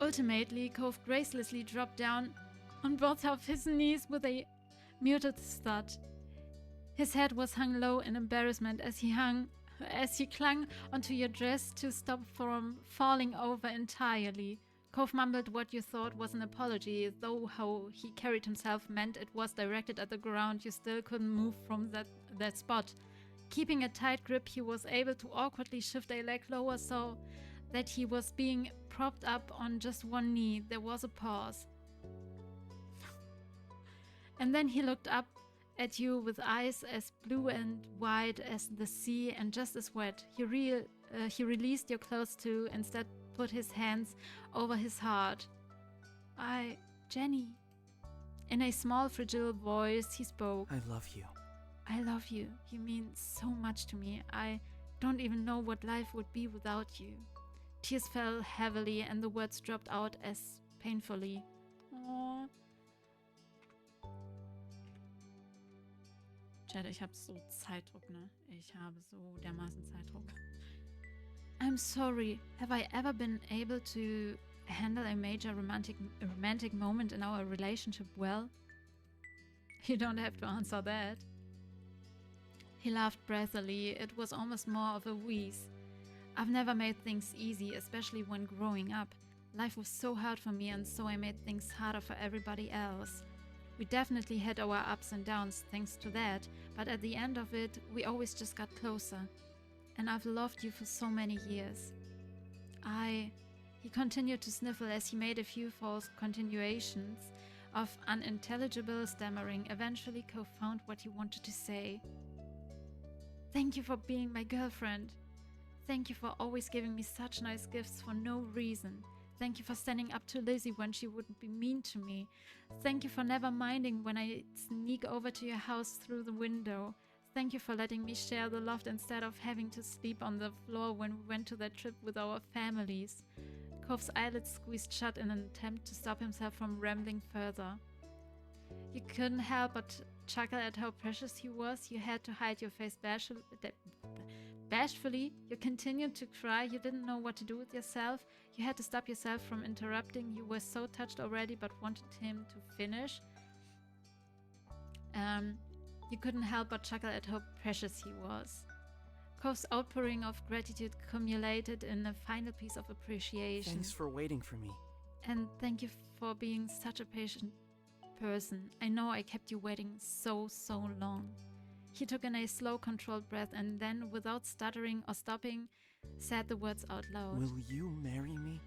Ultimately, Cove gracelessly dropped down on both of his knees with a muted thud. His head was hung low in embarrassment as he clung onto your dress to stop from falling over entirely. Cove mumbled what you thought was an apology, though how he carried himself meant it was directed at the ground. You still couldn't move from that spot. Keeping a tight grip, he was able to awkwardly shift a leg lower so that he was being propped up on just one knee. There was a pause. And then he looked up at you with eyes as blue and white as the sea and just as wet. He released your clothes too, instead put his hands over his heart. Jenny. In a small, fragile voice, he spoke. I love you. I love you. You mean so much to me. I don't even know what life would be without you. Tears fell heavily and the words dropped out as painfully. Oh. Chat, ich habe so Zeitdruck, ne? Ich habe so dermaßen Zeitdruck. I'm sorry. Have I ever been able to handle a major romantic moment in our relationship well? You don't have to answer that. He laughed breathily. It was almost more of a wheeze. I've never made things easy, especially when growing up. Life was so hard for me, and so I made things harder for everybody else. We definitely had our ups and downs thanks to that, but at the end of it, we always just got closer. And I've loved you for so many years. He continued to sniffle as he made a few false continuations of unintelligible stammering. Eventually, Ko found what he wanted to say. Thank you for being my girlfriend. Thank you for always giving me such nice gifts for no reason. Thank you for standing up to Lizzie when she wouldn't be mean to me. Thank you for never minding when I sneak over to your house through the window. Thank you for letting me share the loft instead of having to sleep on the floor when we went to that trip with our families. Kov's eyelids squeezed shut in an attempt to stop himself from rambling further. You couldn't help but chuckle at how precious he was. You had to hide your face bashfully. You continued to cry. You didn't know what to do with yourself. You had to stop yourself from interrupting. You were so touched already but wanted him to finish. You couldn't help but chuckle at how precious he was. Kov's outpouring of gratitude accumulated in a final piece of appreciation. Thanks for waiting for me. And thank you for being such a patient person. I know I kept you waiting so long. He took in a slow, controlled breath and then, without stuttering or stopping, said the words out loud. Will you marry me?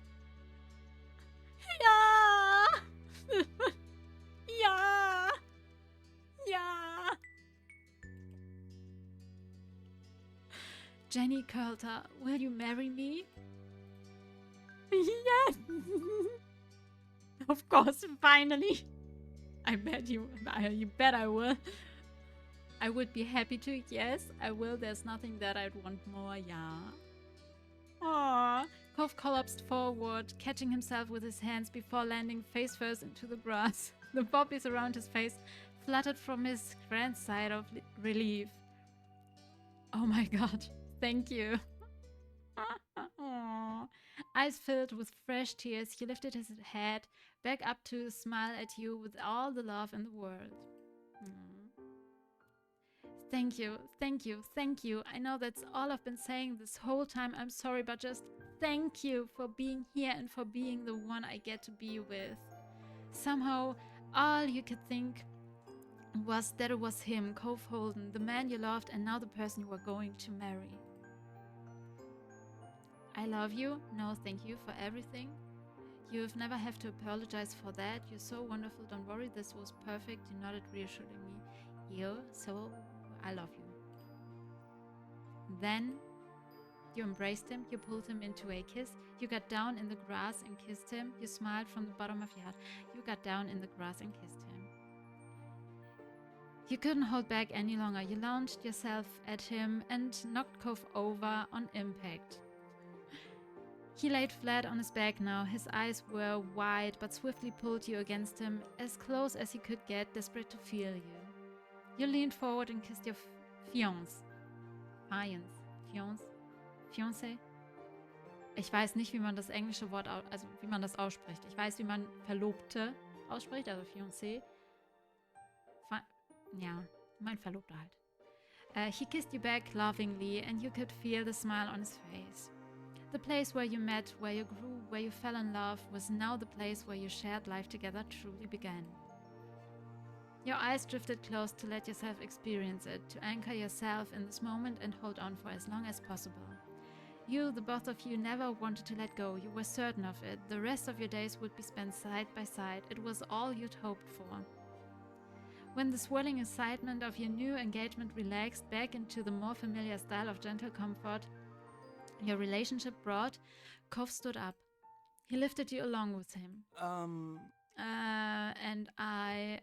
Yeah! Yeah! Yeah! Jenny Coulter, will you marry me? Yes! Of course, finally! I bet you bet I will. I would be happy to, yes, I will. There's nothing that I'd want more, yeah. Aww. Kov collapsed forward, catching himself with his hands before landing face first into the grass. The poppies around his face fluttered from his grand sigh of relief. Oh my god, thank you. Aww. Eyes filled with fresh tears, he lifted his head back up to smile at you with all the love in the world. Thank you, thank you, thank you. I know that's all I've been saying this whole time. I'm sorry, but just thank you for being here and for being the one I get to be with. Somehow, all you could think was that it was him, Cove Holden, the man you loved and now the person you were going to marry. I love you. No, thank you for everything. You've never have to apologize for that. You're so wonderful. Don't worry, this was perfect. You nodded reassuringly. So I love you. Then you embraced him. You pulled him into a kiss. You got down in the grass and kissed him. You smiled from the bottom of your heart. You got down in the grass and kissed him. You couldn't hold back any longer. You launched yourself at him and knocked Cove over on impact. He laid flat on his back now. His eyes were wide but swiftly pulled you against him, as close as he could get, desperate to feel you. You leaned forward and kissed your fiancé. Fiancé? Ich weiß nicht, wie man das englische Wort, also wie man das ausspricht. Ich weiß, wie man Verlobte ausspricht, also fiancé. Ja, mein Verlobter halt. He kissed you back lovingly and you could feel the smile on his face. The place where you met, where you grew, where you fell in love was now the place where your shared life together truly began. Your eyes drifted close to let yourself experience it, to anchor yourself in this moment and hold on for as long as possible. You, the both of you, never wanted to let go. You were certain of it. The rest of your days would be spent side by side. It was all you'd hoped for. When the swirling excitement of your new engagement relaxed back into the more familiar style of gentle comfort your relationship brought, Cove stood up. He lifted you along with him. And I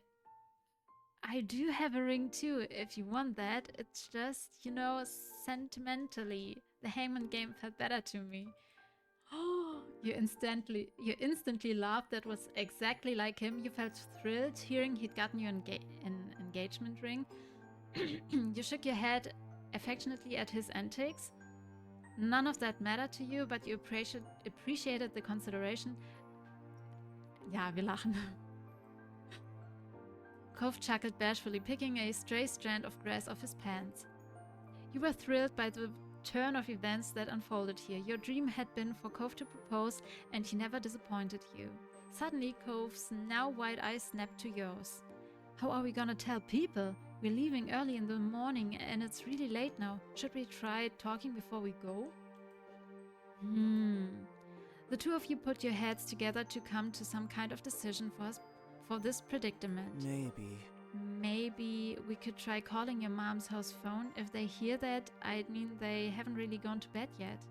do have a ring too, if you want that. It's just, you know, sentimentally, the hangman game felt better to me. Oh, you instantly laughed. That was exactly like him. You felt thrilled hearing he'd gotten you an engagement ring. You shook your head affectionately at his antics. None of that mattered to you, but you appreciated the consideration. Ja, wir lachen. Cove chuckled bashfully, picking a stray strand of grass off his pants. You were thrilled by the turn of events that unfolded here. Your dream had been for Cove to propose, and he never disappointed you. Suddenly, Cove's now wide eyes snapped to yours. How are we gonna tell people? We're leaving early in the morning, and it's really late now. Should we try talking before we go? The two of you put your heads together to come to some kind of decision for this predicament. Maybe we could try calling your mom's house phone. If they hear that, I mean they haven't really gone to bed yet.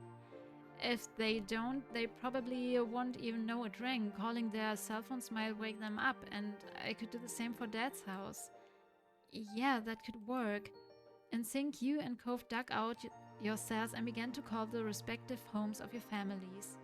If they don't, they probably won't even know it rang. Calling their cell phones might wake them up, and I could do the same for Dad's house. Yeah, that could work. In sync, you and Cove dug out your cells and began to call the respective homes of your families.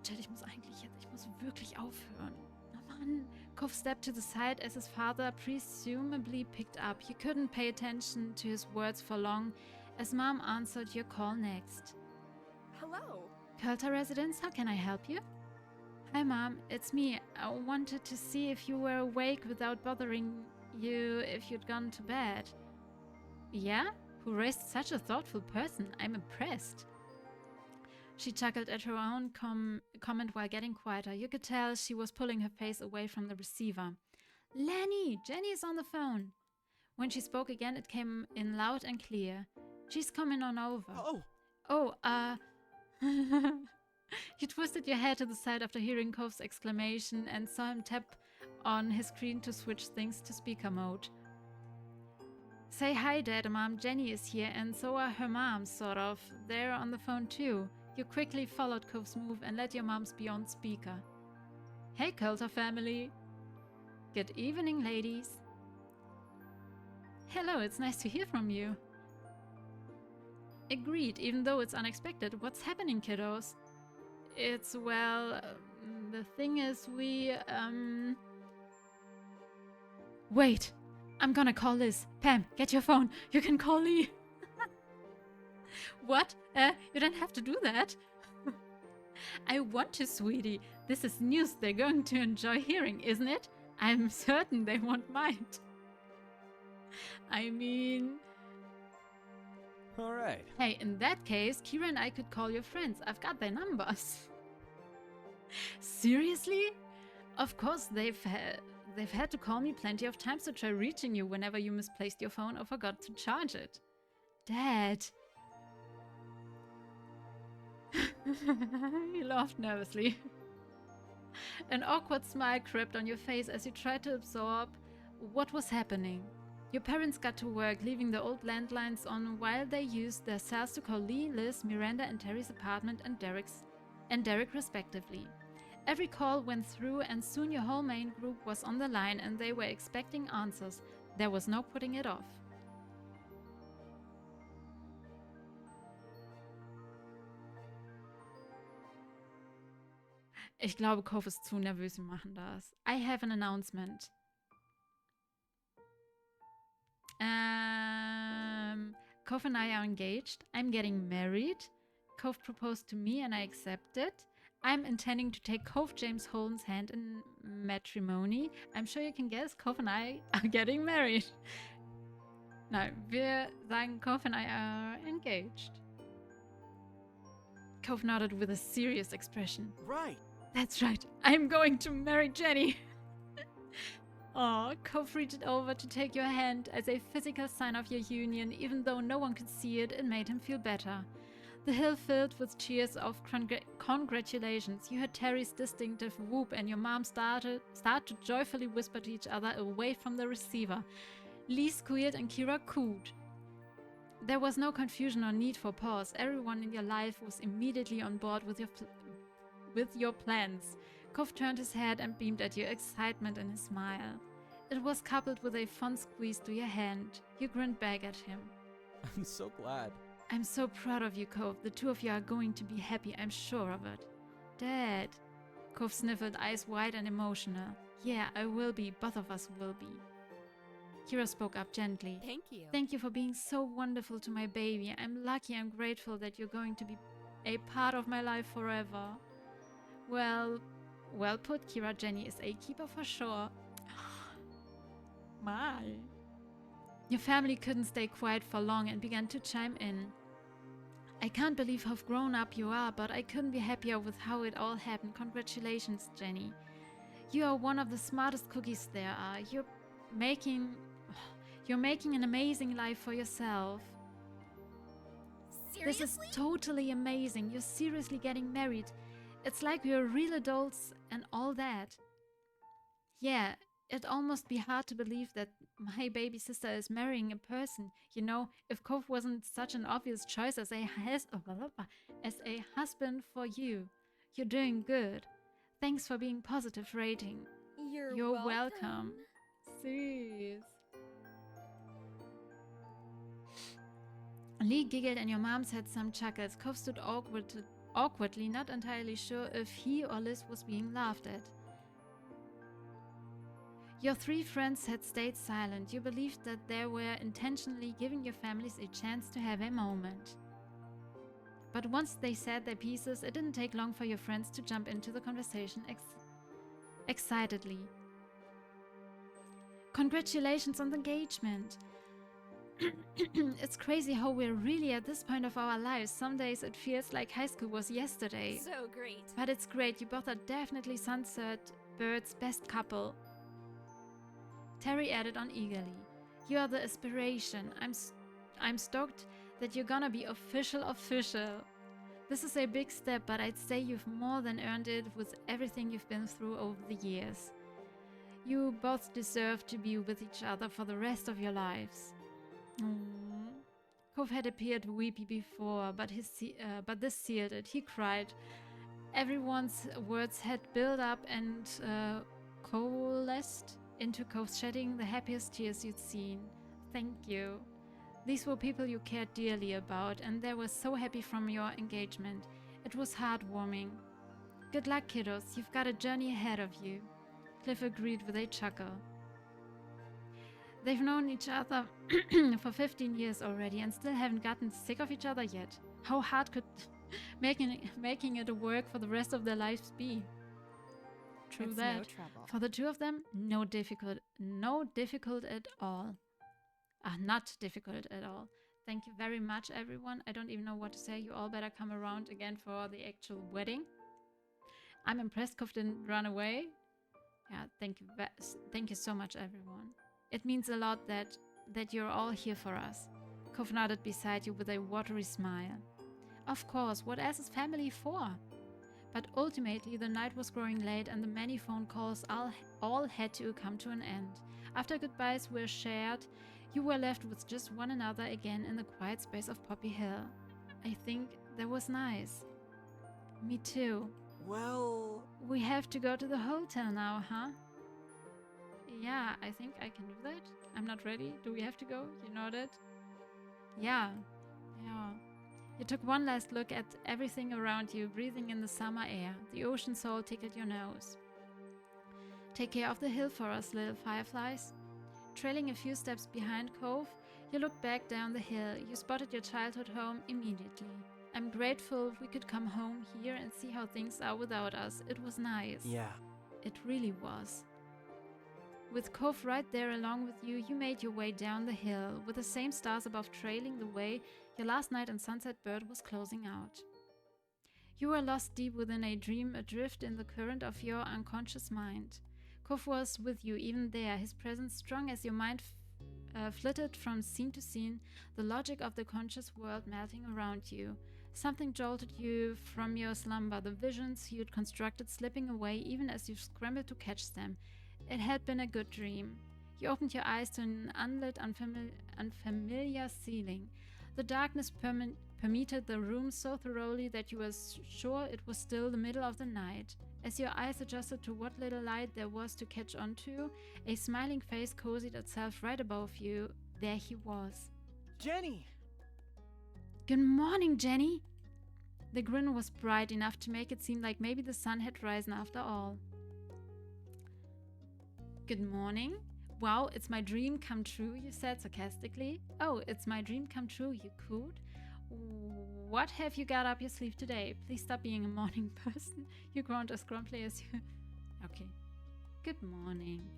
Chat, ich muss wirklich aufhören. Oh Mann. Cove stepped to the side as his father presumably picked up. You couldn't pay attention to his words for long as Mom answered your call next. Hello. Költer residence, how can I help you? Hi Mom, it's me. I wanted to see if you were awake without bothering you if you'd gone to bed. Yeah? Who raised such a thoughtful person? I'm impressed. She chuckled at her own comment while getting quieter. You could tell she was pulling her face away from the receiver. Lenny! Jenny is on the phone! When she spoke again, it came in loud and clear. She's coming on over. You twisted your head to the side after hearing Cove's exclamation and saw him tap on his screen to switch things to speaker mode. Say hi, Dad, Mom. Jenny is here, and so are her moms, sort of. They're on the phone too. You quickly followed Cove's move and let your moms be on speaker. Hey, Költer family. Good evening, ladies. Hello, it's nice to hear from you. Agreed, even though it's unexpected. What's happening, kiddos? It's, well, the thing is Wait, I'm gonna call Liz. Pam, get your phone. You can call Lee. What? You don't have to do that. I want to, sweetie. This is news they're going to enjoy hearing, isn't it? I'm certain they won't mind. I mean... Alright. Hey, in that case, Kira and I could call your friends. I've got their numbers. Seriously? Of course, they've had to call me plenty of times to try reaching you whenever you misplaced your phone or forgot to charge it. Dad. He laughed nervously. An awkward smile crept on your face as you tried to absorb what was happening. Your parents got to work, leaving the old landlines on while they used their cells to call Lee, Liz, Miranda, and Terry's apartment and Derek respectively. Every call went through, and soon your whole main group was on the line and they were expecting answers. There was no putting it off. Ich glaube, Cove ist zu nervös, wir machen das. I have an announcement. Cove and I are engaged. I'm getting married. Cove proposed to me and I accepted. I'm intending to take Cove James Holden's hand in matrimony. I'm sure you can guess, Cove and I are getting married. Nein, wir sagen, Cove and I are engaged. Cove nodded with a serious expression. Right. That's right. I'm going to marry Jenny. Oh, Cove reached over to take your hand as a physical sign of your union. Even though no one could see it, it made him feel better. The hill filled with cheers of congratulations. You heard Terry's distinctive whoop, and your mom start to joyfully whisper to each other away from the receiver. Lee squealed and Kira cooed. There was no confusion or need for pause. Everyone in your life was immediately on board with your plans. Kov turned his head and beamed at you, excitement in his smile. It was coupled with a fond squeeze to your hand. You grinned back at him. I'm so glad. I'm so proud of you, Kov. The two of you are going to be happy, I'm sure of it. Dad. Kov sniffled, eyes wide and emotional. Yeah, I will be. Both of us will be. Kira spoke up gently. Thank you. Thank you for being so wonderful to my baby. I'm lucky and grateful that you're going to be a part of my life forever. Well put, Kira. Jenny is a keeper for sure. My. Your family couldn't stay quiet for long and began to chime in. I can't believe how grown up you are, but I couldn't be happier with how it all happened. Congratulations, Jenny. You are one of the smartest cookies there are. You're making an amazing life for yourself. Seriously? This is totally amazing. You're seriously getting married. It's like we're real adults and all that. Yeah, it'd almost be hard to believe that my baby sister is marrying a person. You know, if Kov wasn't such an obvious choice as a husband for you. You're doing good. Thanks for being positive rating. You're welcome. Süß. Lee giggled and your mom said some chuckles. Kov stood awkwardly, not entirely sure if he or Liz was being laughed at. Your three friends had stayed silent. You believed that they were intentionally giving your families a chance to have a moment. But once they said their pieces, it didn't take long for your friends to jump into the conversation excitedly. Congratulations on the engagement. It's crazy how we're really at this point of our lives. Some days it feels like high school was yesterday. So great. But it's great. You both are definitely Sunset Bird's best couple. Terry added on eagerly. You are the aspiration. I'm stoked that you're gonna be official. This is a big step, but I'd say you've more than earned it with everything you've been through over the years. You both deserve to be with each other for the rest of your lives. Kov had appeared weepy before, but this sealed it. He cried. Everyone's words had built up and coalesced into Kov's shedding the happiest tears you'd seen. Thank you. These were people you cared dearly about, and they were so happy from your engagement. It was heartwarming. Good luck, kiddos. You've got a journey ahead of you. Cliff agreed with a chuckle. They've known each other for 15 years already and still haven't gotten sick of each other yet. How hard could making it work for the rest of their lives be? True It's that. no trouble. For the two of them, no difficult at all. Not difficult at all. Thank you very much, everyone. I don't even know what to say. You all better come around again for the actual wedding. I'm impressed Kov didn't run away. Yeah, thank you so much, everyone. It means a lot that you're all here for us. Kov nodded beside you with a watery smile. Of course, what else is family for? But ultimately, the night was growing late and the many phone calls all had to come to an end. After goodbyes were shared, you were left with just one another again in the quiet space of Poppy Hill. I think that was nice. Me too. Well... We have to go to the hotel now, huh? Yeah, I think I can do that. I'm not ready. Do we have to go? You nodded. Yeah. You took one last look at everything around you, breathing in the summer air. The ocean salt tickled your nose. Take care of the hill for us, little fireflies. Trailing a few steps behind Kov, you looked back down the hill. You spotted your childhood home immediately. I'm grateful we could come home here and see how things are without us. It was nice. Yeah. It really was. With Kov right there along with you, you made your way down the hill, with the same stars above trailing the way your last night in Sunset Bird was closing out. You were lost deep within a dream, adrift in the current of your unconscious mind. Kov was with you even there, his presence strong as your mind flitted from scene to scene, the logic of the conscious world melting around you. Something jolted you from your slumber, the visions you'd constructed slipping away even as you scrambled to catch them. It had been a good dream. You opened your eyes to an unlit, unfamiliar ceiling. The darkness permeated the room so thoroughly that you were sure it was still the middle of the night. As your eyes adjusted to what little light there was to catch onto, a smiling face cozied itself right above you. There he was. Jenny! Good morning, Jenny! The grin was bright enough to make it seem like maybe the sun had risen after all. Good morning. Wow, it's my dream come true, you said sarcastically. Oh, it's my dream come true, you cooed. What have you got up your sleeve today? Please stop being a morning person. You groaned as grumpily as you... Okay. Good morning.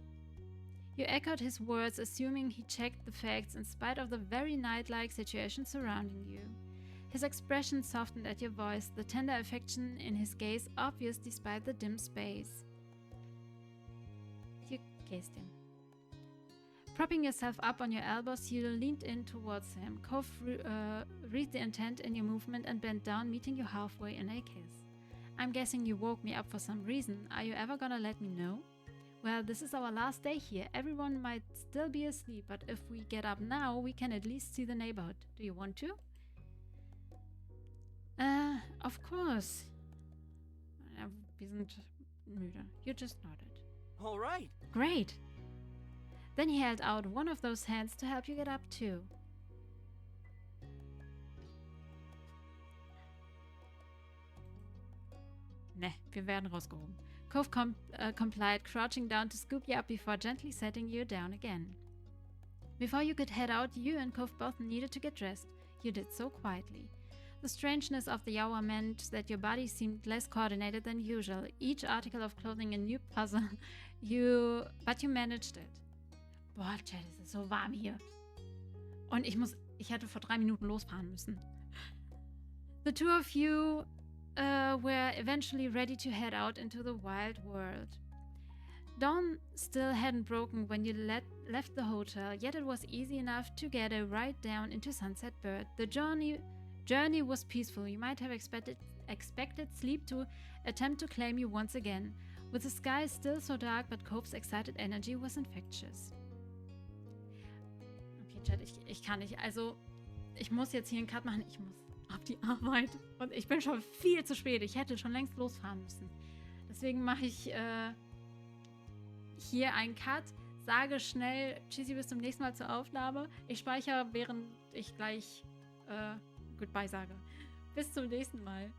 You echoed his words, assuming he checked the facts in spite of the very night-like situation surrounding you. His expression softened at your voice, the tender affection in his gaze obvious despite the dim space. You kissed him. Propping yourself up on your elbows, you leaned in towards him. Cove read the intent in your movement and bent down, meeting you halfway in a kiss. I'm guessing you woke me up for some reason. Are you ever gonna let me know? Well, this is our last day here. Everyone might still be asleep, but if we get up now, we can at least see the neighborhood. Do you want to? Of course. Wir sind müde. You just nodded. All right. Great. Then he held out one of those hands to help you get up too. Ne, wir werden rausgehoben. Cove complied, crouching down to scoop you up before gently setting you down again. Before you could head out, you and Cove both needed to get dressed. You did so quietly. The strangeness of the hour meant that your body seemed less coordinated than usual, each article of clothing a new puzzle, but you managed it. Boah, Chat, es ist so warm hier. Und ich hätte vor 3 Minuten losfahren müssen. The two of you were eventually ready to head out into the wild world. Dawn still hadn't broken when you left the hotel, yet it was easy enough to get a ride down into Sunset Bird. The journey was peaceful. You might have expected sleep to attempt to claim you once again, with the sky still so dark, but Cove's excited energy was infectious. Okay, Chat, ich kann nicht. Also, ich muss jetzt hier einen Cut machen. Ich muss auf die Arbeit. Und ich bin schon viel zu spät. Ich hätte schon längst losfahren müssen. Deswegen mache ich hier einen Cut. Sage schnell Tschüssi, bis zum nächsten Mal zur Aufnahme. Ich speichere, während ich gleich Goodbye sage. Bis zum nächsten Mal.